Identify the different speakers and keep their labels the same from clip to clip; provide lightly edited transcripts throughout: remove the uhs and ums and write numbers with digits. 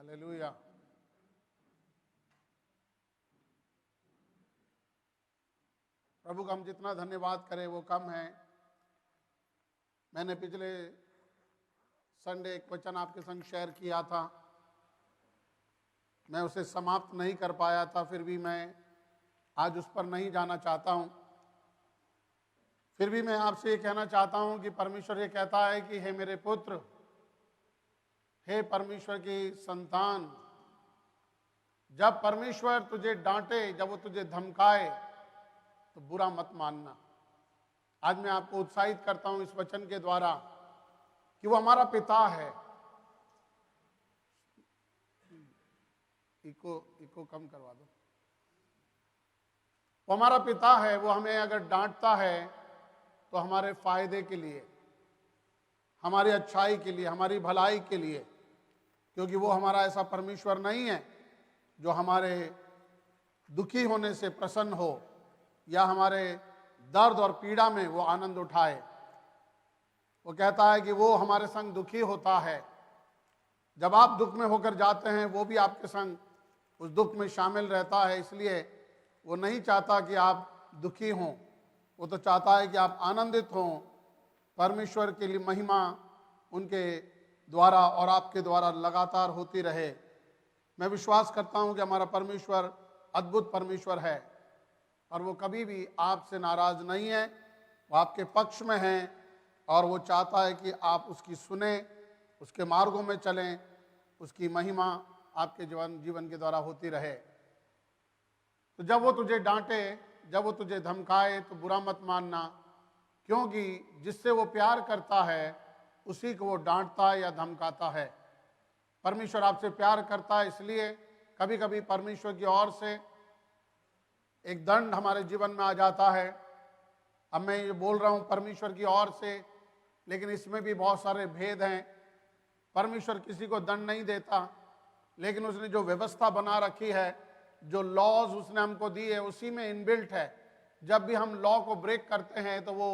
Speaker 1: Hallelujah. प्रभु का हम जितना धन्यवाद करें वो कम है। मैंने पिछले संडे एक वचन आपके संग शेयर किया था, मैं उसे समाप्त नहीं कर पाया था, फिर भी मैं आज उस पर नहीं जाना चाहता हूं। फिर भी मैं आपसे ये कहना चाहता हूं कि परमेश्वर ये कहता है कि हे मेरे पुत्र, हे परमेश्वर की संतान, जब परमेश्वर तुझे डांटे, जब वो तुझे धमकाए तो बुरा मत मानना। आज मैं आपको उत्साहित करता हूं इस वचन के द्वारा कि वो हमारा पिता है। इको कम करवा दो। वो हमारा पिता है, वो हमें अगर डांटता है तो हमारे फायदे के लिए, हमारी अच्छाई के लिए, हमारी भलाई के लिए, क्योंकि वो हमारा ऐसा परमेश्वर नहीं है जो हमारे दुखी होने से प्रसन्न हो या हमारे दर्द और पीड़ा में वो आनंद उठाए। वो कहता है कि वो हमारे संग दुखी होता है। जब आप दुख में होकर जाते हैं वो भी आपके संग उस दुख में शामिल रहता है, इसलिए वो नहीं चाहता कि आप दुखी हों, वो तो चाहता है कि आप आनंदित हों। परमेश्वर के लिए महिमा उनके द्वारा और आपके द्वारा लगातार होती रहे। मैं विश्वास करता हूं कि हमारा परमेश्वर अद्भुत परमेश्वर है और वो कभी भी आपसे नाराज नहीं है, वो आपके पक्ष में है और वो चाहता है कि आप उसकी सुने, उसके मार्गों में चलें, उसकी महिमा आपके जीवन के द्वारा होती रहे। तो जब वो तुझे डांटे, जब वो तुझे धमकाए तो बुरा मत मानना, क्योंकि जिससे वो प्यार करता है उसी को वो डांटता है या धमकाता है। परमेश्वर आपसे प्यार करता है, इसलिए कभी कभी परमेश्वर की ओर से एक दंड हमारे जीवन में आ जाता है। अब मैं ये बोल रहा हूँ परमेश्वर की ओर से, लेकिन इसमें भी बहुत सारे भेद हैं। परमेश्वर किसी को दंड नहीं देता, लेकिन उसने जो व्यवस्था बना रखी है, जो लॉज उसने हमको दी है, उसी में इनबिल्ट है। जब भी हम लॉ को ब्रेक करते हैं तो वो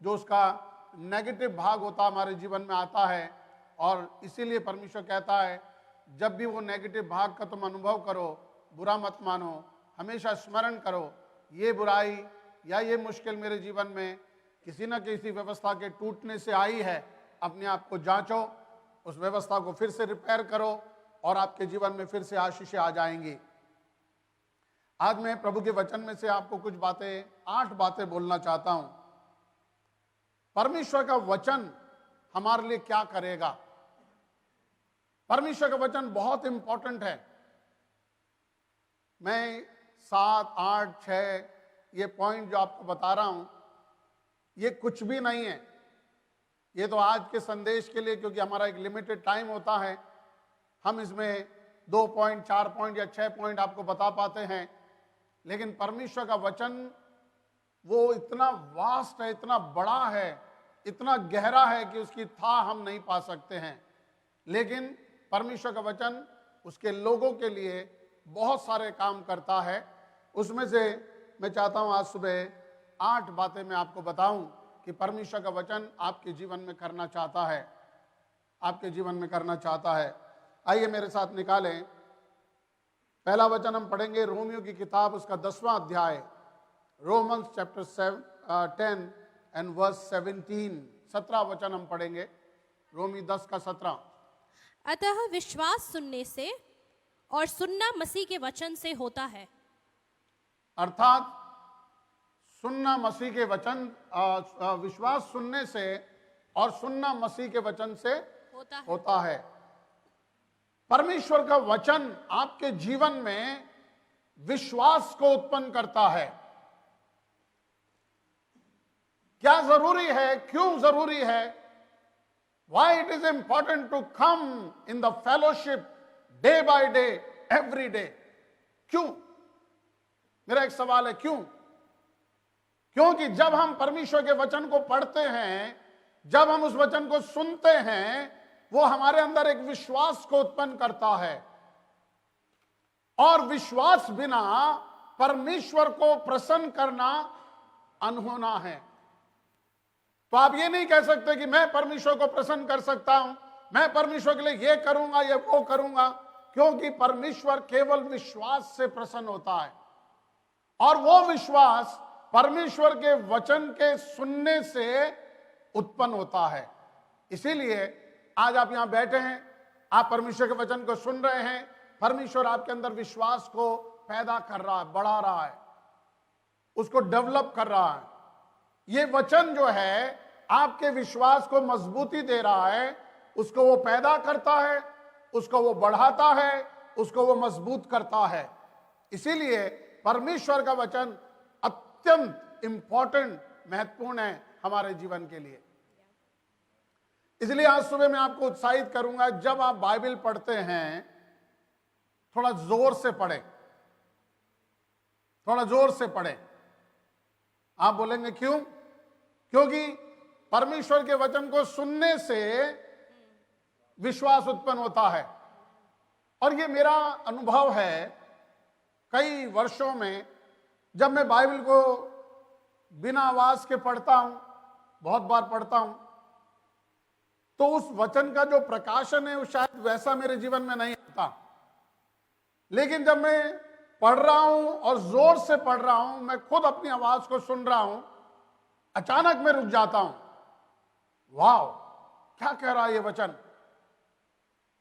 Speaker 1: जो उसका नेगेटिव भाग होता है हमारे जीवन में आता है, और इसीलिए परमेश्वर कहता है जब भी वो नेगेटिव भाग का तुम अनुभव करो, बुरा मत मानो, हमेशा स्मरण करो ये बुराई या ये मुश्किल मेरे जीवन में किसी न किसी व्यवस्था के टूटने से आई है। अपने आप को जांचो, उस व्यवस्था को फिर से रिपेयर करो और आपके जीवन में फिर से आशीषें आ जाएंगी। आज मैं प्रभु के वचन में से आपको कुछ बातें, 8 बातें बोलना चाहता हूं। परमेश्वर का वचन हमारे लिए क्या करेगा। परमेश्वर का वचन बहुत इंपॉर्टेंट है। मैं 7, 8, 6 ये पॉइंट जो आपको बता रहा हूं, ये कुछ भी नहीं है। ये तो आज के संदेश के लिए, क्योंकि हमारा एक लिमिटेड टाइम होता है, हम इसमें 2 पॉइंट, 4 पॉइंट या 6 पॉइंट आपको बता पाते हैं। लेकिन परमेश्वर का वचन वो इतना वास्ट है, इतना बड़ा है, इतना गहरा है कि उसकी था हम नहीं पा सकते हैं। लेकिन परमेश्वर का वचन उसके लोगों के लिए बहुत सारे काम करता है। उसमें से मैं चाहता हूं आज सुबह 8 बातें मैं आपको बताऊं कि परमेश्वर का वचन आपके जीवन में करना चाहता है, आपके जीवन में करना चाहता है। आइए मेरे साथ निकालें। पहला वचन हम पढ़ेंगे रोमियो की किताब, उसका 10वां अध्याय, रोमन्स चैप्टर 10 एंड वर्स 17। 17 वचन हम पढ़ेंगे, रोमी 10 का 17।
Speaker 2: अतः विश्वास सुनने से और सुनना मसीह के वचन से होता है।
Speaker 1: अर्थात सुनना मसीह के वचन, विश्वास सुनने से और सुनना मसीह के वचन से होता है। परमेश्वर का वचन आपके जीवन में विश्वास को उत्पन्न करता है। क्या जरूरी है, क्यों जरूरी है? Why it is important to come in the fellowship day by day, every day? क्यों? मेरा एक सवाल है, क्यों? क्योंकि जब हम परमेश्वर के वचन को पढ़ते हैं, जब हम उस वचन को सुनते हैं, वो हमारे अंदर एक विश्वास को उत्पन्न करता है, और विश्वास बिना परमेश्वर को प्रसन्न करना अनहोना है। तो आप ये नहीं कह सकते कि मैं परमेश्वर को प्रसन्न कर सकता हूं, मैं परमेश्वर के लिए ये करूंगा या वो करूंगा। क्योंकि परमेश्वर केवल विश्वास से प्रसन्न होता है, और वो विश्वास परमेश्वर के वचन के सुनने से उत्पन्न होता है। इसीलिए आज आप यहां बैठे हैं, आप परमेश्वर के वचन को सुन रहे हैं, परमेश्वर आपके अंदर विश्वास को पैदा कर रहा है, बढ़ा रहा है, उसको डेवलप कर रहा है। ये वचन जो है आपके विश्वास को मजबूती दे रहा है, उसको वो पैदा करता है, उसको वो बढ़ाता है, उसको वो मजबूत करता है। इसीलिए परमेश्वर का वचन अत्यंत इंपॉर्टेंट, महत्वपूर्ण है हमारे जीवन के लिए। इसलिए आज सुबह मैं आपको उत्साहित करूंगा, जब आप बाइबल पढ़ते हैं थोड़ा जोर से पढ़ें, थोड़ा जोर से पढ़ें। आप बोलेंगे क्यों? क्योंकि परमेश्वर के वचन को सुनने से विश्वास उत्पन्न होता है। और ये मेरा अनुभव है कई वर्षों में, जब मैं बाइबल को बिना आवाज के पढ़ता हूं, बहुत बार पढ़ता हूं, तो उस वचन का जो प्रकाशन है वो शायद वैसा मेरे जीवन में नहीं आता। लेकिन जब मैं पढ़ रहा हूं और जोर से पढ़ रहा हूं, मैं खुद अपनी आवाज को सुन रहा हूं, अचानक मैं रुक जाता हूं, वाह क्या कह रहा है ये वचन।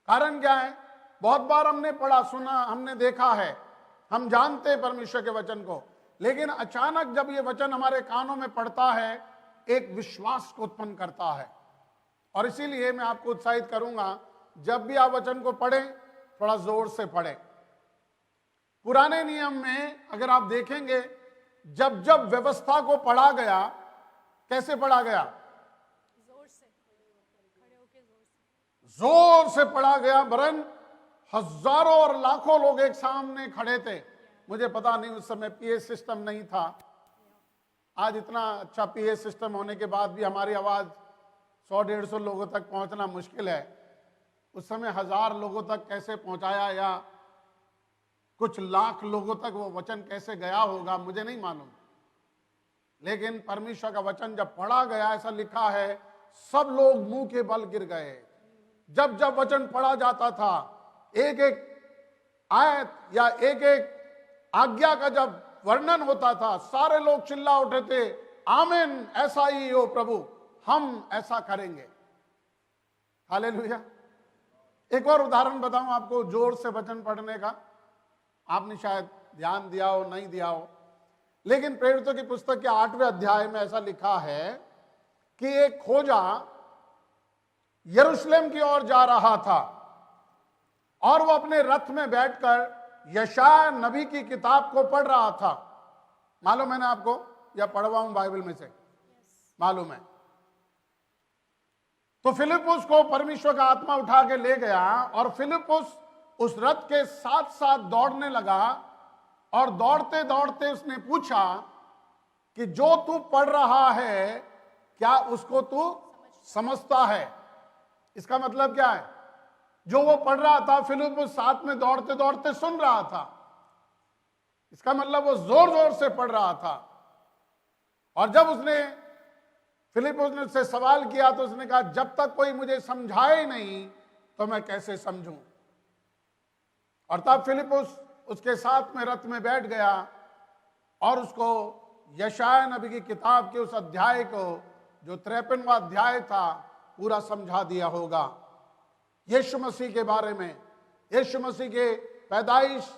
Speaker 1: कारण क्या है? बहुत बार हमने पढ़ा, सुना, हमने देखा है, हम जानते हैं परमेश्वर के वचन को, लेकिन अचानक जब ये वचन हमारे कानों में पड़ता है, एक विश्वास को उत्पन्न करता है। और इसीलिए मैं आपको उत्साहित करूंगा, जब भी आप वचन को पढ़ें थोड़ा जोर से पढ़ें। पुराने नियम में अगर आप देखेंगे, जब जब व्यवस्था को पढ़ा गया, कैसे पढ़ा गया? जोर से पढ़ा गया, वरन हजारों और लाखों लोग एक सामने खड़े थे। मुझे पता नहीं, उस समय पीए सिस्टम नहीं था। आज इतना अच्छा पीए सिस्टम होने के बाद भी हमारी आवाज 100-150 लोगों तक पहुंचना मुश्किल है। उस समय 1000 लोगों तक कैसे पहुंचाया, या कुछ लाख लोगों तक वो वचन कैसे गया होगा, मुझे नहीं मालूम। लेकिन परमेश्वर का वचन जब पढ़ा गया, ऐसा लिखा है, सब लोग मुंह के बल गिर गए। जब जब वचन पढ़ा जाता था, एक एक आयत या एक एक आज्ञा का जब वर्णन होता था, सारे लोग चिल्ला उठे थे, आमीन, ऐसा ही हो प्रभु, हम ऐसा करेंगे। हालेलुया। एक और उदाहरण बताऊं आपको जोर से वचन पढ़ने का, आपने शायद ध्यान दिया हो, नहीं दिया हो, लेकिन प्रेरितों की पुस्तक के 8वें अध्याय में ऐसा लिखा है कि एक खोजा यरूशलेम की ओर जा रहा था, और वो अपने रथ में बैठकर यशायाह नबी की किताब को पढ़ रहा था। मालूम है ना आपको, या पढ़वाऊं बाइबल में से? मालूम है। तो फिलिपुस को परमेश्वर का आत्मा उठा के ले गया, और फिलिपुस उस रथ के साथ साथ दौड़ने लगा, और दौड़ते दौड़ते उसने पूछा कि जो तू पढ़ रहा है, क्या उसको तू समझता है? इसका मतलब क्या है? जो वो पढ़ रहा था, फिलिपुस साथ में दौड़ते दौड़ते सुन रहा था। इसका मतलब वो जोर जोर से पढ़ रहा था। और जब उसने फिलिपुस ने उससे सवाल किया, तो उसने कहा, जब तक कोई मुझे समझाए नहीं तो मैं कैसे समझूं। और तब फिलिपुस उसके साथ में रथ में बैठ गया, और उसको यशायाह नबी की किताब के उस अध्याय को, जो 53वां अध्याय था, पूरा समझा दिया होगा। यीशु मसीह के बारे में, यीशु मसीह के पैदाइश,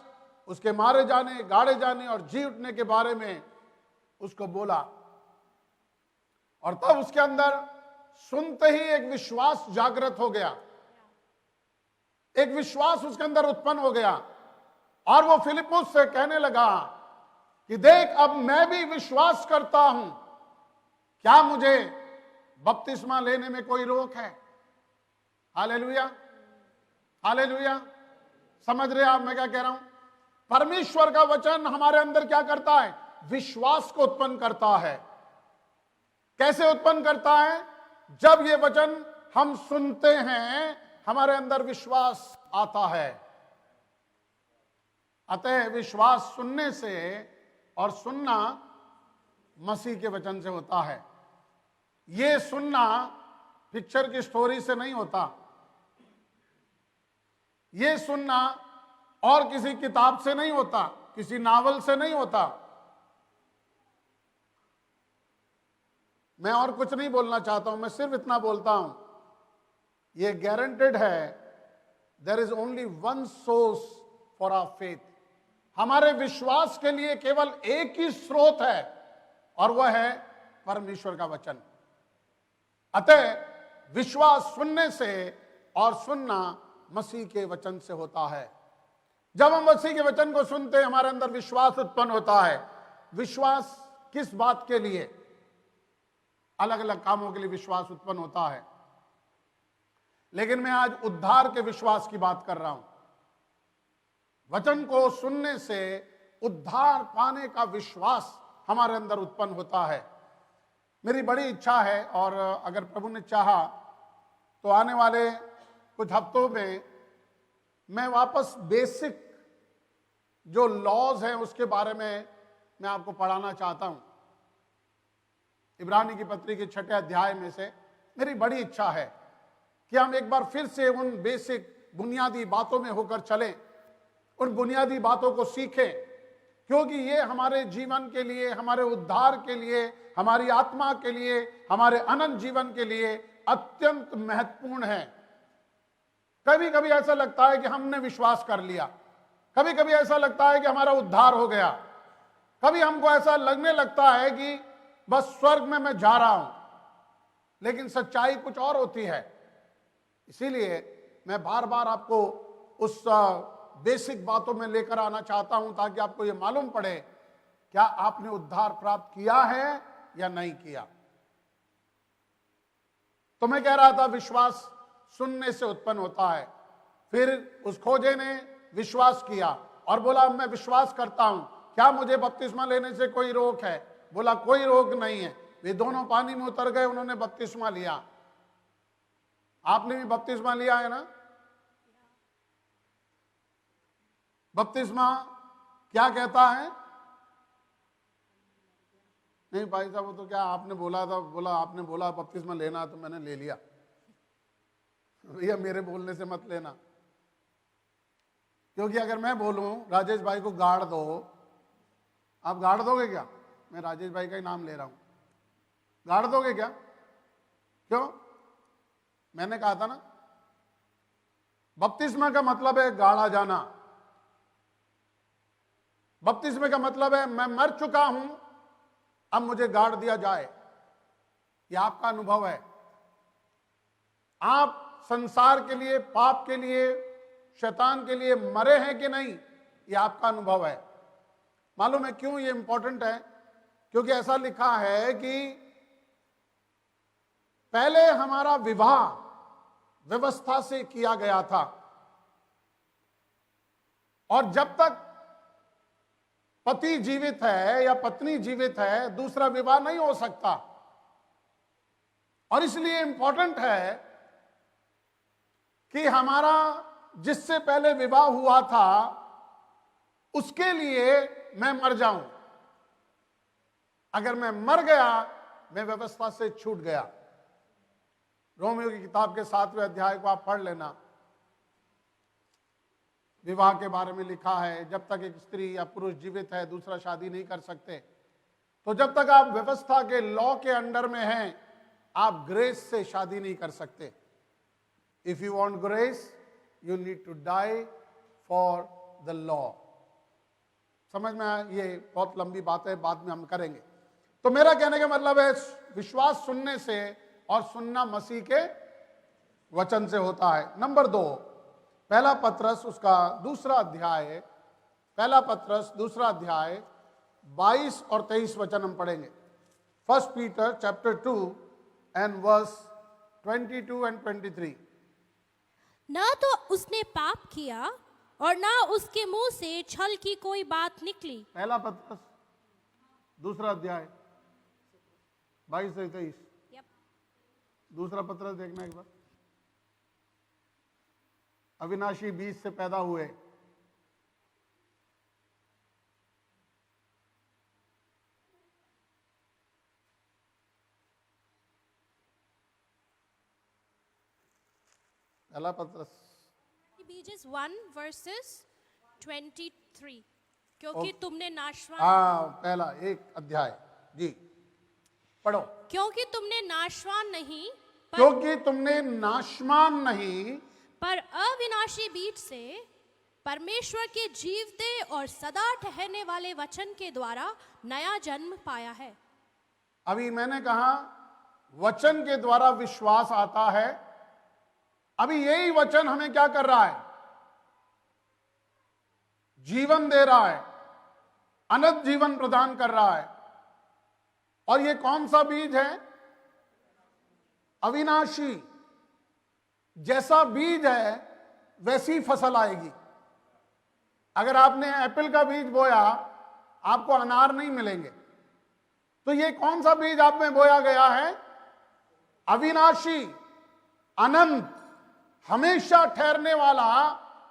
Speaker 1: उसके मारे जाने, गाड़े जाने और जी उठने के बारे में उसको बोला। और तब उसके अंदर सुनते ही एक विश्वास जागृत हो गया, एक विश्वास उसके अंदर उत्पन्न हो गया, और वो फिलिपुस से कहने लगा कि देख, अब मैं भी विश्वास करता हूं, क्या मुझे बपतिस्मा लेने में कोई रोक है? Hallelujah, hallelujah. समझ रहे आप मैं क्या कह रहा हूं? परमेश्वर का वचन हमारे अंदर क्या करता है? विश्वास को उत्पन्न करता है। कैसे उत्पन्न करता है? जब ये वचन हम सुनते हैं, हमारे अंदर विश्वास आता है। अतः विश्वास सुनने से, और सुनना मसीह के वचन से होता है। ये सुनना पिक्चर की स्टोरी से नहीं होता। ये सुनना और किसी किताब से नहीं होता, किसी नावल से नहीं होता। मैं और कुछ नहीं बोलना चाहता हूं, मैं सिर्फ इतना बोलता हूं, ये गारंटेड है, there is only one source for our faith. हमारे विश्वास के लिए केवल एक ही स्रोत है और वह है परमेश्वर का वचन। अतः विश्वास सुनने से और सुनना मसीह के वचन से होता है। जब हम मसीह के वचन को सुनते हैं हमारे अंदर विश्वास उत्पन्न होता है। विश्वास किस बात के लिए? अलग अलग कामों के लिए विश्वास उत्पन्न होता है, लेकिन मैं आज उद्धार के विश्वास की बात कर रहा हूं। वचन को सुनने से उद्धार पाने का विश्वास हमारे अंदर उत्पन्न होता है। मेरी बड़ी इच्छा है, और अगर प्रभु ने चाहा तो आने वाले कुछ हफ्तों में मैं वापस बेसिक जो लॉज हैं उसके बारे में मैं आपको पढ़ाना चाहता हूं। इब्रानी की पत्री के 6 अध्याय में से मेरी बड़ी इच्छा है कि हम एक बार फिर से उन बेसिक बुनियादी बातों में होकर चलें, उन बुनियादी बातों को सीखें, क्योंकि ये हमारे जीवन के लिए, हमारे उद्धार के लिए, हमारी आत्मा के लिए, हमारे अनंत जीवन के लिए अत्यंत महत्वपूर्ण है। कभी कभी ऐसा लगता है कि हमने विश्वास कर लिया, कभी कभी ऐसा लगता है कि हमारा उद्धार हो गया, कभी हमको ऐसा लगने लगता है कि बस स्वर्ग में मैं जा रहा हूं, लेकिन सच्चाई कुछ और होती है। इसीलिए मैं बार बार आपको उस बेसिक बातों में लेकर आना चाहता हूं, ताकि आपको यह मालूम पड़े क्या आपने उद्धार प्राप्त किया है या नहीं किया। तो मैं कह रहा था विश्वास सुनने से उत्पन्न होता है। फिर उस खोजे ने विश्वास किया और बोला मैं विश्वास करता हूं, क्या मुझे बपतिस्मा लेने से कोई रोक है? बोला कोई रोक नहीं है। वे दोनों पानी में उतर गए, उन्होंने बपतिस्मा लिया। आपने भी बपतिस्मा लिया है ना? बपतिस्मा क्या कहता है? नहीं भाई साहब, वो तो क्या आपने बोला था, आपने बोला बपतिस्मा लेना तो मैंने ले लिया। भैया मेरे बोलने से मत लेना, क्योंकि अगर मैं बोलूं राजेश भाई को गाड़ दो, आप गाड़ दोगे क्या? मैं राजेश भाई का ही नाम ले रहा हूं, गाड़ दोगे क्या? क्यों? मैंने कहा था ना, बपतिस्मा का मतलब है गाड़ा जाना। बपतिस्मे का मतलब है मैं मर चुका हूं, अब मुझे गाड़ दिया जाए। यह आपका अनुभव है। आप संसार के लिए, पाप के लिए, शैतान के लिए मरे हैं कि नहीं, यह आपका अनुभव है। मालूम है क्यों ये इंपॉर्टेंट है? क्योंकि ऐसा लिखा है कि पहले हमारा विवाह व्यवस्था से किया गया था, और जब तक पति जीवित है या पत्नी जीवित है दूसरा विवाह नहीं हो सकता। और इसलिए इंपॉर्टेंट है कि हमारा जिससे पहले विवाह हुआ था उसके लिए मैं मर जाऊं। अगर मैं मर गया, मैं व्यवस्था से छूट गया। रोमियो की किताब के 7वें अध्याय को आप पढ़ लेना। विवाह के बारे में लिखा है, जब तक एक स्त्री या पुरुष जीवित है दूसरा शादी नहीं कर सकते। तो जब तक आप व्यवस्था के लॉ के अंडर में हैं, आप ग्रेस से शादी नहीं कर सकते। If you want grace, you need to die for the law. समझ में आया? ये बहुत लंबी बात है, बाद में हम करेंगे। तो मेरा कहने का मतलब है विश्वास सुनने से और सुनना मसीह के वचन से होता है। नंबर 2, पहला पत्रस उसका दूसरा अध्याय, पहला पत्रस दूसरा अध्याय 22 और 23 वचन हम पढ़ेंगे। 1 Peter chapter 2 and verse 22 and 23।
Speaker 2: न तो उसने पाप किया और न उसके मुंह से छल की कोई बात निकली।
Speaker 1: पहला पत्रस दूसरा अध्याय 22 से 23। दूसरा पत्रस देखना एक बार। अविनाशी बीज से पैदा हुए। पहला पत्रस
Speaker 2: Ephesians 1 verses 23 क्योंकि तुमने नाशवान
Speaker 1: हाँ, पहला एक अध्याय जी पढ़ो।
Speaker 2: क्योंकि तुमने नाशवान नहीं
Speaker 1: क्योंकि तुमने नाशवान नहीं
Speaker 2: पर अविनाशी बीज से परमेश्वर के जीवते और सदा ठहरने वाले वचन के द्वारा नया जन्म पाया है।
Speaker 1: अभी मैंने कहा वचन के द्वारा विश्वास आता है। अभी यही वचन हमें क्या कर रहा है? जीवन दे रहा है, अनंत जीवन प्रदान कर रहा है। और ये कौन सा बीज है? अविनाशी। जैसा बीज है वैसी फसल आएगी। अगर आपने एप्पल का बीज बोया आपको अनार नहीं मिलेंगे। तो ये कौन सा बीज आप में बोया गया है? अविनाशी, अनंत, हमेशा ठहरने वाला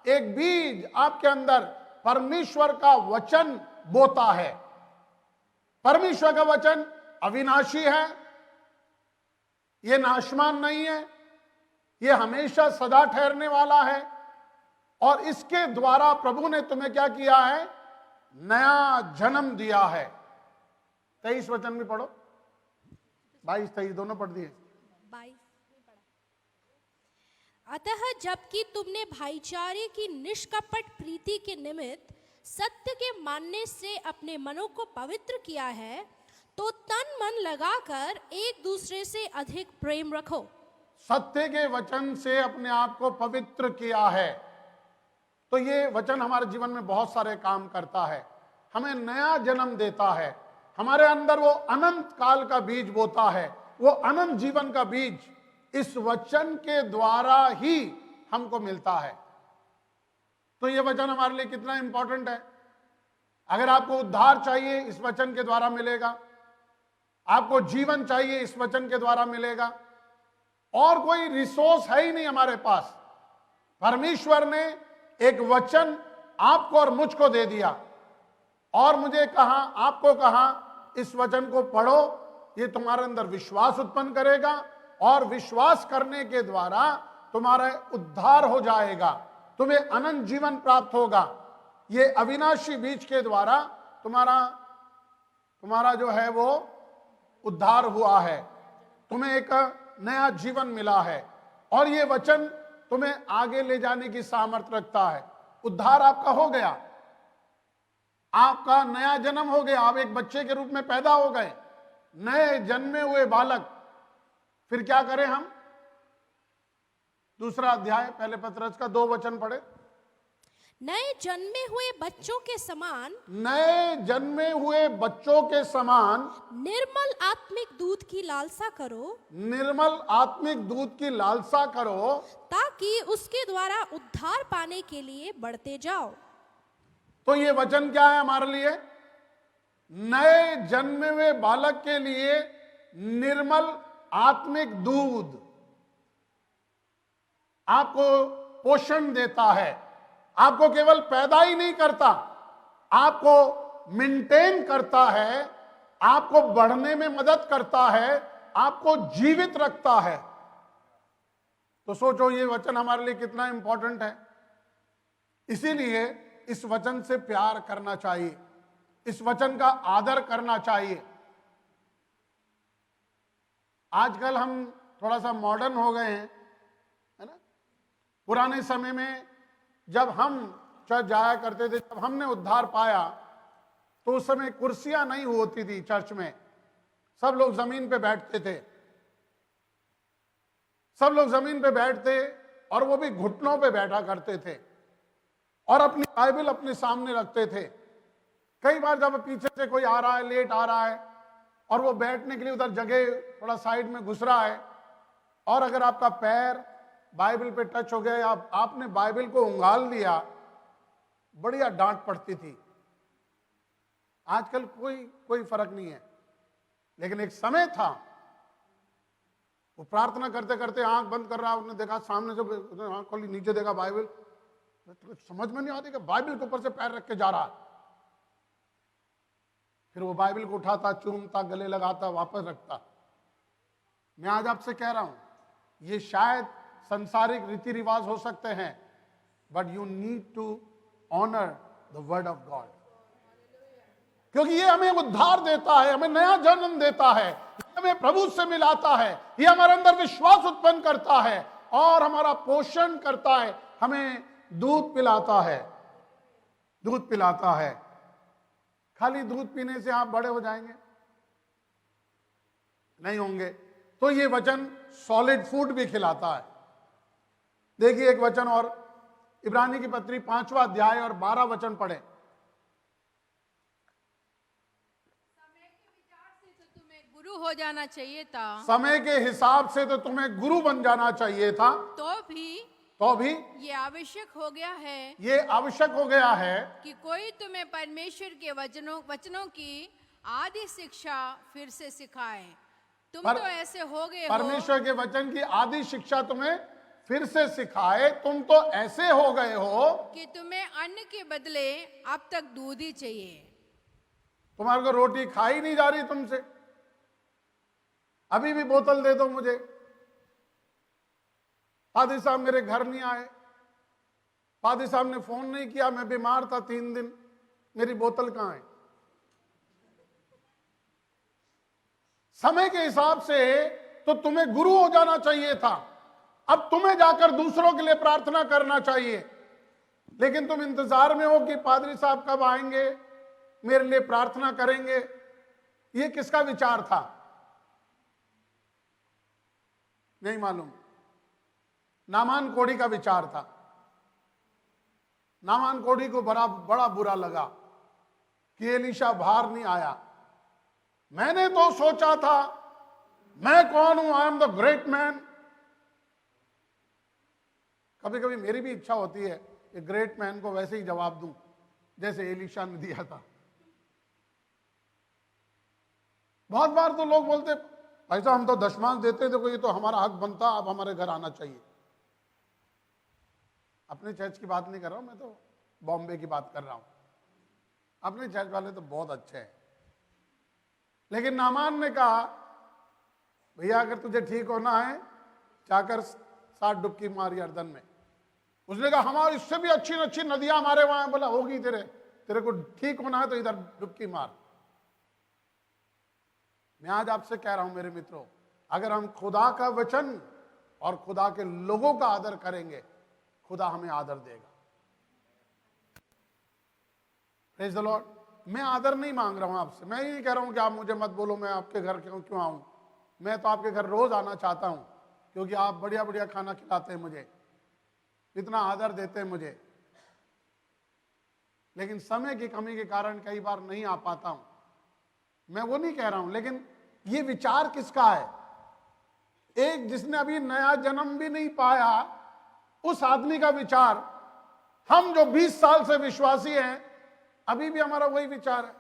Speaker 1: एक बीज आपके अंदर परमेश्वर का वचन बोता है। परमेश्वर का वचन अविनाशी है, ये नाशवान नहीं है, ये हमेशा सदा ठहरने वाला है। और इसके द्वारा प्रभु ने तुम्हें क्या किया है? नया जन्म दिया है। 23 वचन भी पढ़ो। 22-23 दोनों पढ़ दिए।
Speaker 2: 22 अतः जबकि तुमने भाईचारे की निष्कपट प्रीति के निमित्त सत्य के मानने से अपने मनों को पवित्र किया है, तो तन मन लगाकर एक दूसरे से अधिक प्रेम रखो।
Speaker 1: सत्य के वचन से अपने आप को पवित्र किया है। तो ये वचन हमारे जीवन में बहुत सारे काम करता है, हमें नया जन्म देता है, हमारे अंदर वो अनंत काल का बीज बोता है, वो अनंत जीवन का बीज इस वचन के द्वारा ही हमको मिलता है। तो ये वचन हमारे लिए कितना इंपॉर्टेंट है। अगर आपको उद्धार चाहिए इस वचन के द्वारा मिलेगा, आपको जीवन चाहिए इस वचन के द्वारा मिलेगा। और कोई रिसोर्स है ही नहीं हमारे पास। परमेश्वर ने एक वचन आपको और मुझको दे दिया और मुझे कहा, आपको कहा, इस वचन को पढ़ो, ये तुम्हारे अंदर विश्वास उत्पन्न करेगा और विश्वास करने के द्वारा तुम्हारा उद्धार हो जाएगा, तुम्हें अनंत जीवन प्राप्त होगा। ये अविनाशी बीज के द्वारा तुम्हारा जो है वो उद्धार हुआ है, तुम्हें एक नया जीवन मिला है। और ये वचन तुम्हें आगे ले जाने की सामर्थ्य रखता है। उद्धार आपका हो गया, आपका नया जन्म हो गया, आप एक बच्चे के रूप में पैदा हो गए, नए जन्मे हुए बालक। फिर क्या करें हम? दूसरा अध्याय पहले पत्रस का 2 वचन पढ़े।
Speaker 2: नए जन्मे हुए बच्चों के समान,
Speaker 1: नए जन्मे हुए बच्चों के समान
Speaker 2: निर्मल आत्मिक दूध की लालसा करो,
Speaker 1: निर्मल आत्मिक दूध की लालसा करो,
Speaker 2: ताकि उसके द्वारा उद्धार पाने के लिए बढ़ते जाओ।
Speaker 1: तो ये वचन क्या है हमारे लिए? नए जन्मे हुए बालक के लिए निर्मल आत्मिक दूध आपको पोषण देता है। आपको केवल पैदा ही नहीं करता, आपको मेंटेन करता है, आपको बढ़ने में मदद करता है, आपको जीवित रखता है। तो सोचो ये वचन हमारे लिए कितना इंपॉर्टेंट है। इसीलिए इस वचन से प्यार करना चाहिए, इस वचन का आदर करना चाहिए। आजकल हम थोड़ा सा मॉडर्न हो गए हैं, है ना। पुराने समय में जब हम चर्च जाया करते थे, जब हमने उद्धार पाया, तो उस समय कुर्सियां नहीं होती थी चर्च में, सब लोग जमीन पे बैठते थे। सब लोग जमीन पे बैठते और वो भी घुटनों पे बैठा करते थे और अपनी बाइबल अपने सामने रखते थे। कई बार जब पीछे से कोई आ रहा है, लेट आ रहा है और वो बैठने के लिए उधर जगह थोड़ा साइड में घुस रहा है, और अगर आपका पैर बाइबल पे टच हो गया या आपने बाइबल को उंगाल लिया, बढ़िया डांट पड़ती थी। आजकल कोई फर्क नहीं है, लेकिन एक समय था, वो प्रार्थना करते करते आंख बंद कर रहा, उसने देखा सामने से, आंख खोली, नीचे देखा बाइबल, तो समझ में नहीं आती कि बाइबल के ऊपर से पैर रख के जा रहा है। फिर वो बाइबल को उठाता, चूमता, गले लगाता, वापस रखता। मैं आज आपसे कह रहा हूं, ये शायद संसारिक रीति रिवाज हो सकते हैं, but you need to honour the word of God, क्योंकि ये हमें उद्धार देता है, हमें नया जन्म देता है, हमें प्रभु से मिलाता है, ये हमारे अंदर विश्वास उत्पन्न करता है और हमारा पोषण करता है, हमें दूध पिलाता है, दूध पिलाता है। खाली दूध पीने से आप बड़े हो जाएंगे? नहीं होंगे। तो ये वचन सॉलिड फूड भी खिलाता है। देखिए एक वचन और, इब्रानी की पत्री 5वां अध्याय और 12 वचन पढ़े।
Speaker 3: समय के विचार से तो तुम्हें गुरु हो जाना चाहिए था,
Speaker 1: समय के हिसाब से तो तुम्हें गुरु बन जाना चाहिए था, तो भी
Speaker 3: ये आवश्यक हो गया है
Speaker 1: ये आवश्यक हो गया है
Speaker 3: कि कोई तुम्हें परमेश्वर के वचनों की आदि शिक्षा फिर से सिखाए। तुम तो ऐसे हो गए हो,
Speaker 1: परमेश्वर के वचन की आदि शिक्षा तुम्हें फिर से सिखाए। तुम तो ऐसे हो गए हो
Speaker 3: कि तुम्हें अन्न के बदले अब तक दूध ही चाहिए।
Speaker 1: तुम्हारे को रोटी खाई नहीं जा रही तुमसे, अभी भी बोतल दे दो मुझे। पादी साहब मेरे घर नहीं आए, पादी साहब ने फोन नहीं किया, मैं बीमार था 3 दिन, मेरी बोतल कहां है? समय के हिसाब से तो तुम्हें गुरु हो जाना चाहिए था, अब तुम्हें जाकर दूसरों के लिए प्रार्थना करना चाहिए, लेकिन तुम इंतजार में हो कि पादरी साहब कब आएंगे, मेरे लिए प्रार्थना करेंगे। ये किसका विचार था? नहीं मालूम। नामान कोढ़ी का विचार था। नामान कोढ़ी को बड़ा बुरा लगा कि एलीशा बाहर नहीं आया। मैंने तो सोचा था मैं कौन हूं, I am the great man. कभी कभी मेरी भी इच्छा होती है कि ग्रेट मैन को वैसे ही जवाब दूं जैसे एलीशा ने दिया था। बहुत बार तो लोग बोलते भाई साहब हम तो दशमांश देते, देखो ये तो हमारा हक बनता, आप हमारे घर आना चाहिए। अपने चर्च की बात नहीं कर रहा हूं, मैं तो बॉम्बे की बात कर रहा हूं। अपने चर्च वाले तो बहुत अच्छे हैं, लेकिन नामान ने कहा भैया अगर तुझे ठीक होना है जाकर 7 डुबकी मार यर्दन में। उसने कहा हमारे इससे भी अच्छी अच्छी नदियां हमारे वहां। बोला होगी, तेरे को ठीक होना है तो इधर डुबकी मार। मैं आज आपसे कह रहा हूं मेरे मित्रों, अगर हम खुदा का वचन और खुदा के लोगों का आदर करेंगे, खुदा हमें आदर देगा। Praise the Lord. मैं आदर नहीं मांग रहा हूं आपसे, मैं ये कह रहा हूं कि आप मुझे मत बोलो मैं आपके घर क्यों आऊं। मैं तो आपके घर रोज आना चाहता हूं, क्योंकि आप बढ़िया बढ़िया खाना खिलाते हैं मुझे, इतना आदर देते हैं मुझे, लेकिन समय की कमी के कारण कई बार नहीं आ पाता हूं। मैं वो नहीं कह रहा हूं, लेकिन ये विचार किसका है? एक जिसने अभी नया जन्म भी नहीं पाया, उस आदमी का विचार। हम जो 20 साल से विश्वासी हैं, अभी भी हमारा वही विचार है।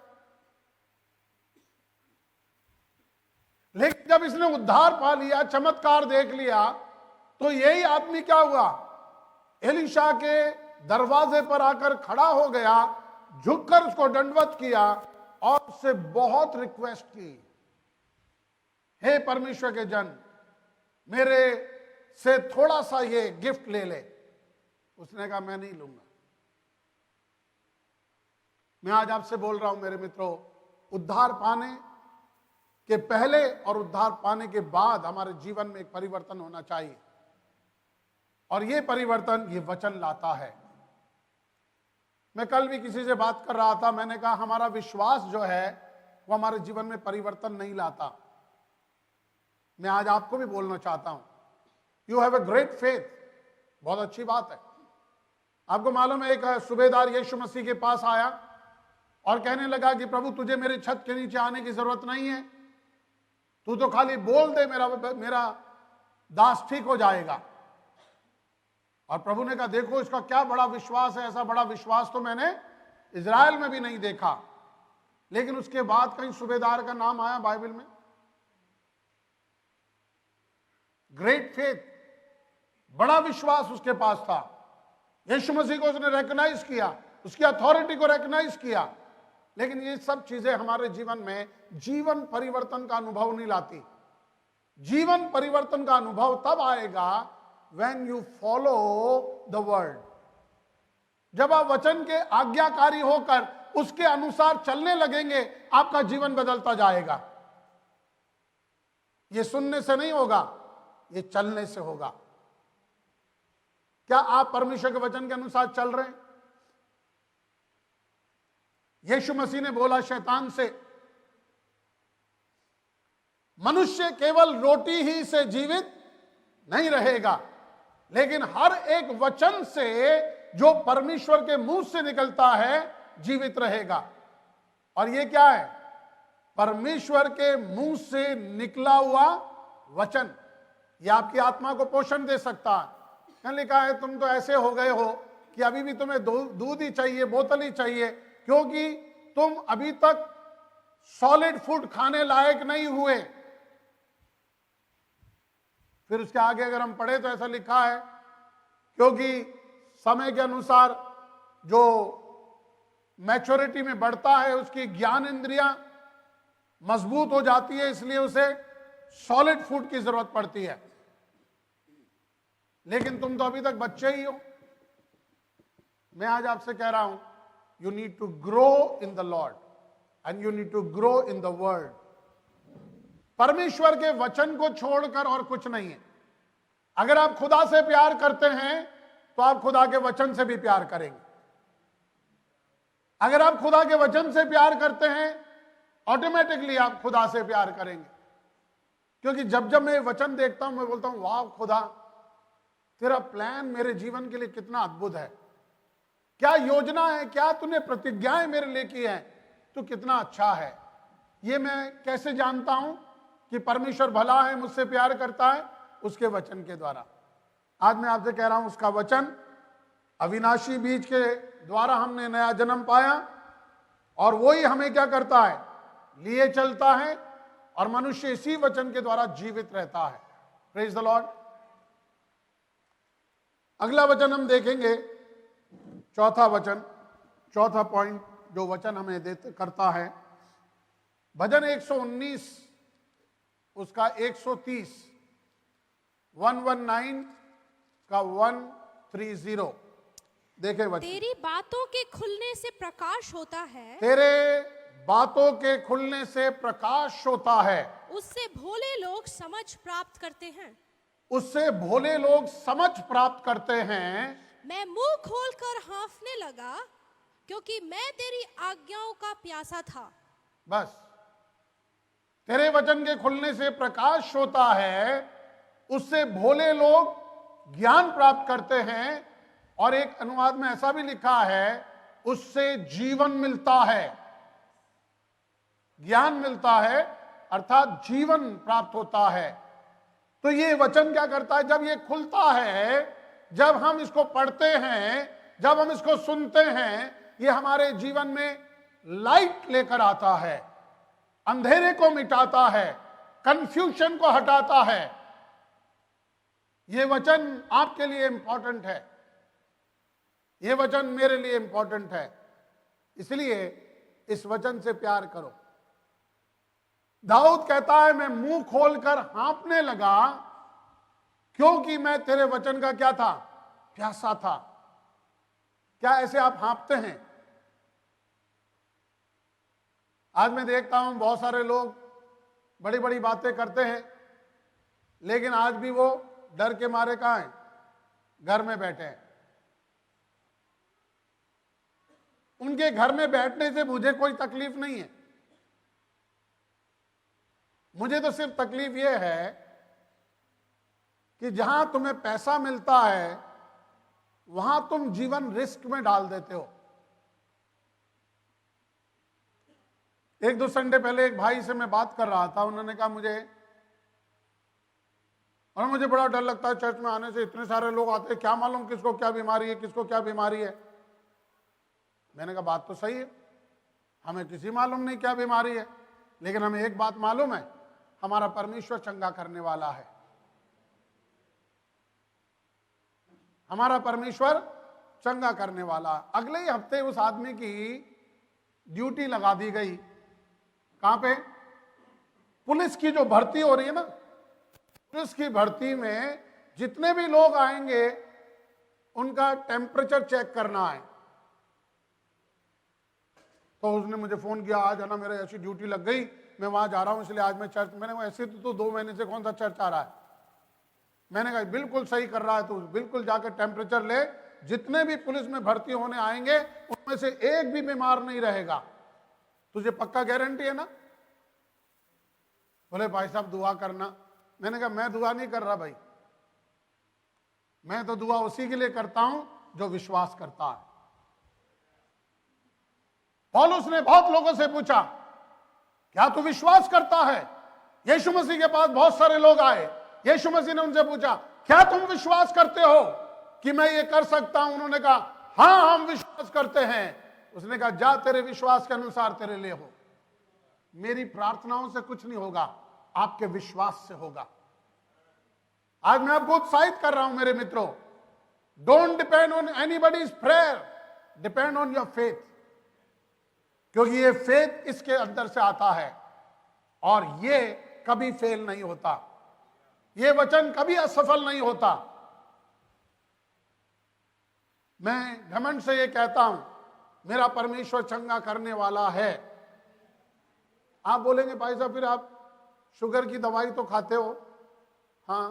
Speaker 1: लेकिन जब इसने उद्धार पा लिया, चमत्कार देख लिया, तो यही आदमी क्या हुआ? एलीशा के दरवाजे पर आकर खड़ा हो गया, झुककर उसको दंडवत किया और उससे बहुत रिक्वेस्ट की, हे परमेश्वर के जन, मेरे से थोड़ा सा ये गिफ्ट ले ले। उसने कहा मैं नहीं लूंगा। मैं आज आपसे बोल रहा हूं मेरे मित्रों, उद्धार पाने के पहले और उद्धार पाने के बाद हमारे जीवन में एक परिवर्तन होना चाहिए, और ये परिवर्तन ये वचन लाता है। मैं कल भी किसी से बात कर रहा था, मैंने कहा हमारा विश्वास जो है वो हमारे जीवन में परिवर्तन नहीं लाता। मैं आज आपको भी बोलना चाहता हूं, you have a great faith, बहुत अच्छी बात है। आपको मालूम है एक सूबेदार यीशु मसीह के पास आया और कहने लगा कि प्रभु तुझे मेरे छत के नीचे आने की जरूरत नहीं है, तू तो खाली बोल दे, मेरा दास ठीक हो जाएगा। और प्रभु ने कहा देखो इसका क्या बड़ा विश्वास है, ऐसा बड़ा विश्वास तो मैंने इजराइल में भी नहीं देखा। लेकिन उसके बाद कहीं सूबेदार का नाम आया बाइबल में? ग्रेट फेथ, बड़ा विश्वास उसके पास था। यीशु मसीह को उसने रिकॉग्नाइज किया, उसकी अथॉरिटी को रिकॉग्नाइज किया। लेकिन ये सब चीजें हमारे जीवन में जीवन परिवर्तन का अनुभव नहीं लाती। जीवन परिवर्तन का अनुभव तब आएगा when you follow the word, जब आप वचन के आज्ञाकारी होकर उसके अनुसार चलने लगेंगे, आपका जीवन बदलता जाएगा। ये सुनने से नहीं होगा, ये चलने से होगा। क्या आप परमेश्वर के वचन के अनुसार चल रहे हैं? यीशु मसीह ने बोला शैतान से, मनुष्य केवल रोटी ही से जीवित नहीं रहेगा, लेकिन हर एक वचन से जो परमेश्वर के मुंह से निकलता है जीवित रहेगा। और ये क्या है? परमेश्वर के मुंह से निकला हुआ वचन। ये आपकी आत्मा को पोषण दे सकता है। क्या लिखा है? तुम तो ऐसे हो गए हो कि अभी भी तुम्हें दूध ही चाहिए, बोतल ही चाहिए, क्योंकि तुम अभी तक सॉलिड फूड खाने लायक नहीं हुए। फिर उसके आगे अगर हम पढ़े तो ऐसा लिखा है, क्योंकि समय के अनुसार जो मैच्योरिटी में बढ़ता है उसकी ज्ञान इंद्रियां मजबूत हो जाती है, इसलिए उसे सॉलिड फूड की जरूरत पड़ती है। लेकिन तुम तो अभी तक बच्चे ही हो। मैं आज आपसे कह रहा हूं, you need to grow in the Lord and you need to grow in the word. परमेश्वर के वचन को छोड़कर और कुछ नहीं है। अगर आप खुदा से प्यार करते हैं तो आप खुदा के वचन से भी प्यार करेंगे। अगर आप खुदा के वचन से प्यार करते हैं, ऑटोमेटिकली आप खुदा से प्यार करेंगे। क्योंकि जब जब मैं वचन देखता हूं, मैं बोलता हूं, वाह खुदा, तेरा प्लान मेरे जीवन के लिए कितना अद्भुत है, क्या योजना है, क्या तूने प्रतिज्ञाएं मेरे लिए की है, तो कितना अच्छा है। ये मैं कैसे जानता हूं कि परमेश्वर भला है, मुझसे प्यार करता है? उसके वचन के द्वारा। आज मैं आपसे कह रहा हूं, उसका वचन अविनाशी बीज के द्वारा हमने नया जन्म पाया, और वही हमें क्या करता है? लिए चलता है, और मनुष्य इसी वचन के द्वारा जीवित रहता है। Praise the Lord. अगला वचन हम देखेंगे, चौथा वचन, चौथा पॉइंट जो वचन हमें करता है, भजन 119 उसका 130, 119 का 130। देखे वचन।
Speaker 2: तेरी बातों के खुलने से प्रकाश होता है,
Speaker 1: तेरे बातों के खुलने से प्रकाश होता है,
Speaker 2: उससे भोले लोग समझ प्राप्त करते हैं।
Speaker 1: उससे भोले लोग समझ प्राप्त करते हैं।
Speaker 2: मैं मुंह खोलकर हाँफने लगा, क्योंकि मैं तेरी आज्ञाओं का प्यासा था।
Speaker 1: बस, तेरे वचन के खुलने से प्रकाश होता है, उससे भोले लोग ज्ञान प्राप्त करते हैं। और एक अनुवाद में ऐसा भी लिखा है, उससे जीवन मिलता है। ज्ञान मिलता है अर्थात जीवन प्राप्त होता है। तो ये वचन क्या करता है? जब ये खुलता है, जब हम इसको पढ़ते हैं, जब हम इसको सुनते हैं, ये हमारे जीवन में लाइट लेकर आता है, अंधेरे को मिटाता है, कंफ्यूजन को हटाता है। ये वचन आपके लिए इंपॉर्टेंट है, ये वचन मेरे लिए इंपॉर्टेंट है, इसलिए इस वचन से प्यार करो। दाऊद कहता है, मैं मुंह खोलकर हाँफने लगा, क्योंकि मैं तेरे वचन का क्या था? प्यासा था। क्या ऐसे आप हाँफते हैं? आज मैं देखता हूं बहुत सारे लोग बड़ी बड़ी बातें करते हैं, लेकिन आज भी वो डर के मारे कहां हैं? घर में बैठे हैं। उनके घर में बैठने से मुझे कोई तकलीफ नहीं है। मुझे तो सिर्फ तकलीफ यह है कि जहां तुम्हें पैसा मिलता है, वहां तुम जीवन रिस्क में डाल देते हो। एक दो संडे पहले एक भाई से मैं बात कर रहा था, उन्होंने कहा मुझे बड़ा डर लगता है चर्च में आने से, इतने सारे लोग आते हैं, क्या मालूम किसको क्या बीमारी है, किसको क्या बीमारी है। मैंने कहा बात तो सही है, हमें किसी मालूम नहीं क्या बीमारी है, लेकिन हमें एक बात मालूम है, हमारा परमेश्वर चंगा करने वाला है। हमारा परमेश्वर चंगा करने वाला। अगले ही हफ्ते उस आदमी की ड्यूटी लगा दी गई। कहां पे? पुलिस की जो भर्ती हो रही है ना, पुलिस की भर्ती में जितने भी लोग आएंगे उनका टेम्परेचर चेक करना है। तो उसने मुझे फोन किया, आज है ना मेरा ऐसी ड्यूटी लग गई, मैं वहां जा रहा हूं, इसलिए आज मैं चर्च। मैंने कहा ऐसे तो 2 महीने से कौन सा चर्च आ रहा है। मैंने कहा बिल्कुल सही कर रहा है तू, बिल्कुल जाकर टेम्परेचर ले, जितने भी पुलिस में भर्ती होने आएंगे उनमें से एक भी बीमार नहीं रहेगा, तुझे पक्का गारंटी है ना। बोले भाई साहब दुआ करना। मैंने कहा मैं दुआ नहीं कर रहा भाई, मैं तो दुआ उसी के लिए करता हूं जो विश्वास करता है। पौलुस ने बहुत लोगों से पूछा, क्या तू विश्वास करता है? यीशु मसीह के पास बहुत सारे लोग आए, यीशु मसीह ने उनसे पूछा, क्या तुम विश्वास करते हो कि मैं ये कर सकता हूं? उन्होंने कहा हां हम विश्वास करते हैं। उसने कहा जा तेरे विश्वास के अनुसार तेरे लिए हो। मेरी प्रार्थनाओं से कुछ नहीं होगा, आपके विश्वास से होगा। आज मैं आपको उत्साहित कर रहा हूं मेरे मित्रों, don't depend on anybody's prayer, depend on your faith, क्योंकि ये फेथ इसके अंदर से आता है और ये कभी फेल नहीं होता, ये वचन कभी असफल नहीं होता। मैं घमंड से ये कहता हूं, मेरा परमेश्वर चंगा करने वाला है। आप बोलेंगे भाई साहब फिर आप शुगर की दवाई तो खाते हो? हाँ,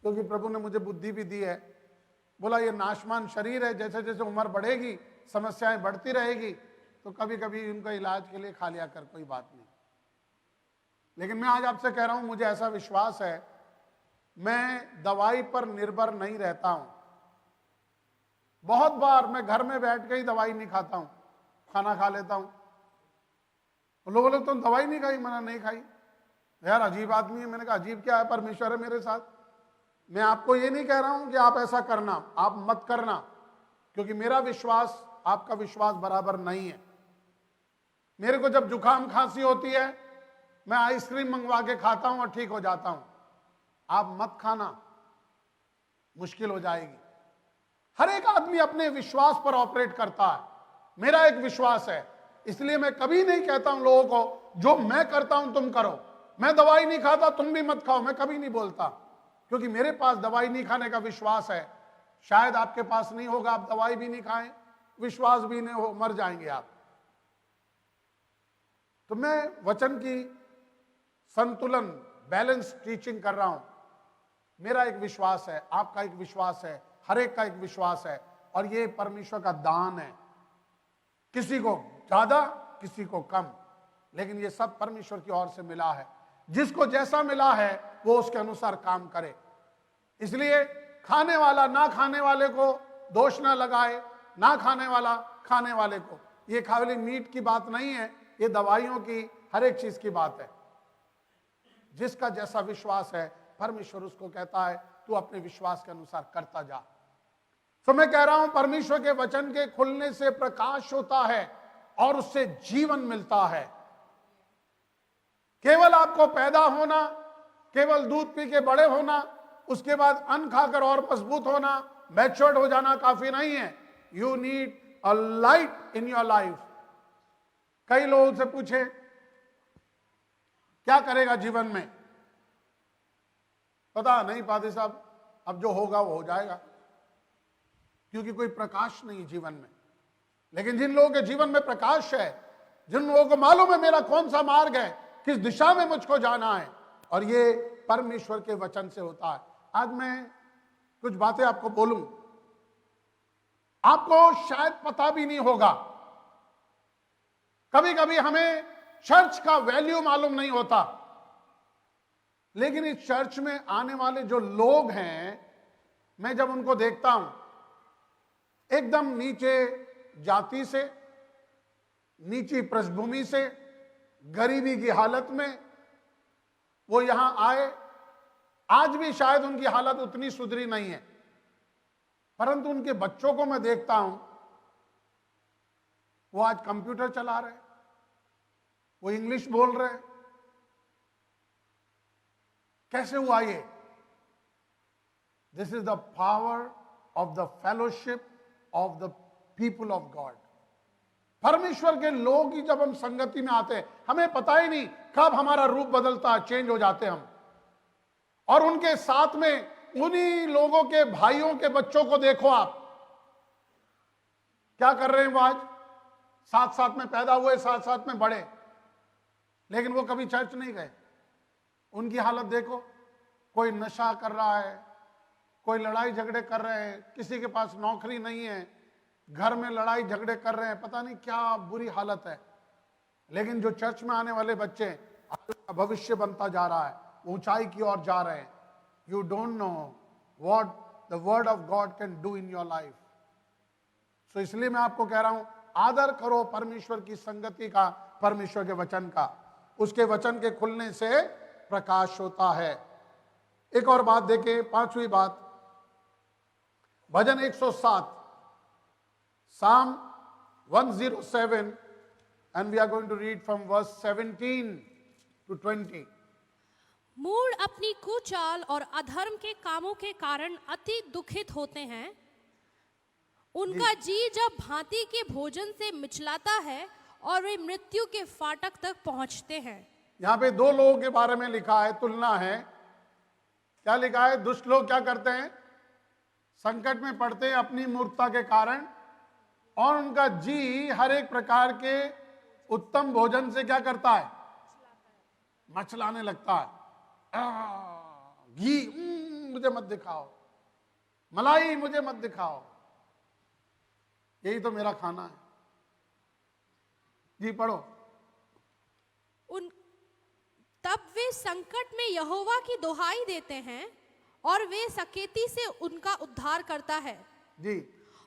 Speaker 1: क्योंकि प्रभु ने मुझे बुद्धि भी दी है। बोला ये नाशमान शरीर है, जैसे जैसे उम्र बढ़ेगी समस्याएं बढ़ती रहेगी, तो कभी कभी उनका इलाज के लिए खा लिया कर, कोई बात नहीं। लेकिन मैं आज आपसे कह रहा हूं, मुझे ऐसा विश्वास है, मैं दवाई पर निर्भर नहीं रहता हूं। बहुत बार मैं घर में बैठ के ही दवाई नहीं खाता हूं, खाना खा लेता हूं। तो लोग बोले तुम दवाई नहीं खाई? मैंने नहीं खाई। यार अजीब आदमी है। मैंने कहा अजीब क्या है, परमेश्वर है मेरे साथ। मैं आपको ये नहीं कह रहा हूं कि आप ऐसा करना, आप मत करना, क्योंकि मेरा विश्वास आपका विश्वास बराबर नहीं है। मेरे को जब जुकाम खांसी होती है मैं आइसक्रीम मंगवा के खाता हूं और ठीक हो जाता हूं। आप मत खाना, मुश्किल हो जाएगी। हर एक आदमी अपने विश्वास पर ऑपरेट करता है। मेरा एक विश्वास है, इसलिए मैं कभी नहीं कहता हूं लोगों को जो मैं करता हूं तुम करो। मैं दवाई नहीं खाता, तुम भी मत खाओ, मैं कभी नहीं बोलता, क्योंकि मेरे पास दवाई नहीं खाने का विश्वास है। शायद आपके पास नहीं होगा, आप दवाई भी नहीं खाएं, विश्वास भी नहीं हो, मर जाएंगे आप। तो मैं वचन की संतुलन, बैलेंस टीचिंग कर रहा हूं। मेरा एक विश्वास है, आपका एक विश्वास है, हर एक का एक विश्वास है, और ये परमेश्वर का दान है। किसी को ज्यादा, किसी को कम, लेकिन ये सब परमेश्वर की ओर से मिला है। जिसको जैसा मिला है वो उसके अनुसार काम करे। इसलिए खाने वाला ना खाने वाले को दोष ना लगाए, ना खाने वाला खाने वाले को। ये खाली मीट की बात नहीं है, ये दवाइयों की, हर एक चीज की बात है। जिसका जैसा विश्वास है परमेश्वर उसको कहता है तू अपने विश्वास के अनुसार करता जा। तो मैं कह रहा हूं परमेश्वर के वचन के खुलने से प्रकाश होता है और उससे जीवन मिलता है। केवल आपको पैदा होना, केवल दूध पी के बड़े होना, उसके बाद अन्न खाकर और मजबूत होना, मैच्योर्ड हो जाना काफी नहीं है। You need a light in your life. कई लोगों से पूछे क्या करेगा जीवन में? पता नहीं पादरी साहब, अब जो होगा वो हो जाएगा, क्योंकि कोई प्रकाश नहीं जीवन में। लेकिन जिन लोगों के जीवन में प्रकाश है, जिन लोगों को मालूम है मेरा कौन सा मार्ग है, किस दिशा में मुझको जाना है, और ये परमेश्वर के वचन से होता है। आज मैं कुछ बातें आपको बोलूं, आपको शायद पता भी नहीं होगा। कभी कभी हमें चर्च का वैल्यू मालूम नहीं होता, लेकिन इस चर्च में आने वाले जो लोग हैं, मैं जब उनको देखता हूं, एकदम नीचे जाति से, नीची पृष्ठभूमि से, गरीबी की हालत में वो यहां आए। आज भी शायद उनकी हालत उतनी सुधरी नहीं है, परंतु उनके बच्चों को मैं देखता हूं, वो आज कंप्यूटर चला रहे, वो इंग्लिश बोल रहे। कैसे हुआ ये? This is the power of the fellowship of the people of God. परमेश्वर के लोग ही जब हम संगति में आते हैं, हमें पता ही नहीं कब हमारा रूप बदलता है, चेंज हो जाते हम। और उनके साथ में उन्हीं लोगों के भाइयों के बच्चों को देखो आप क्या कर रहे हैं। वो आज साथ साथ में पैदा हुए, साथ साथ में बढ़े, लेकिन वो कभी चर्च नहीं गए। उनकी हालत देखो, कोई नशा कर रहा है, कोई लड़ाई झगड़े कर रहे हैं, किसी के पास नौकरी नहीं है, घर में लड़ाई झगड़े कर रहे हैं, पता नहीं क्या बुरी हालत है। लेकिन जो चर्च में आने वाले बच्चे, भविष्य बनता जा रहा है, ऊंचाई की ओर जा रहे हैं। You don't know what the word of God can do in your life. So इसलिए मैं आपको कह रहा हूं, आदर करो परमेश्वर की संगति का, परमेश्वर के वचन का। उसके वचन के खुलने से प्रकाश होता है। एक और बात देखें, पांचवी बात, भजन 107, Psalm 107, and we are going to read from verse 17 to 20.
Speaker 2: मूढ़ अपनी कुचाल और अधर्म के कामों के कारण अति दुखित होते हैं। उनका जी जब भांति के भोजन से मिचलाता है और वे मृत्यु के फाटक तक पहुंचते हैं।
Speaker 1: यहां पे दो लोगों के बारे में लिखा है, तुलना है। क्या लिखा है? दुष्ट लोग क्या करते हैं? संकट में पड़ते हैं अपनी मूर्खता के कारण, और उनका जी हर एक प्रकार के उत्तम भोजन से क्या करता है? मचलाने लगता है। घी मुझे मत दिखाओ, मलाई मुझे मत दिखाओ, यही तो मेरा खाना है। जी पढ़ो।
Speaker 2: तब वे संकट में यहोवा की दुहाई देते हैं और वे सकेती से उनका उद्धार करता है।
Speaker 1: जी,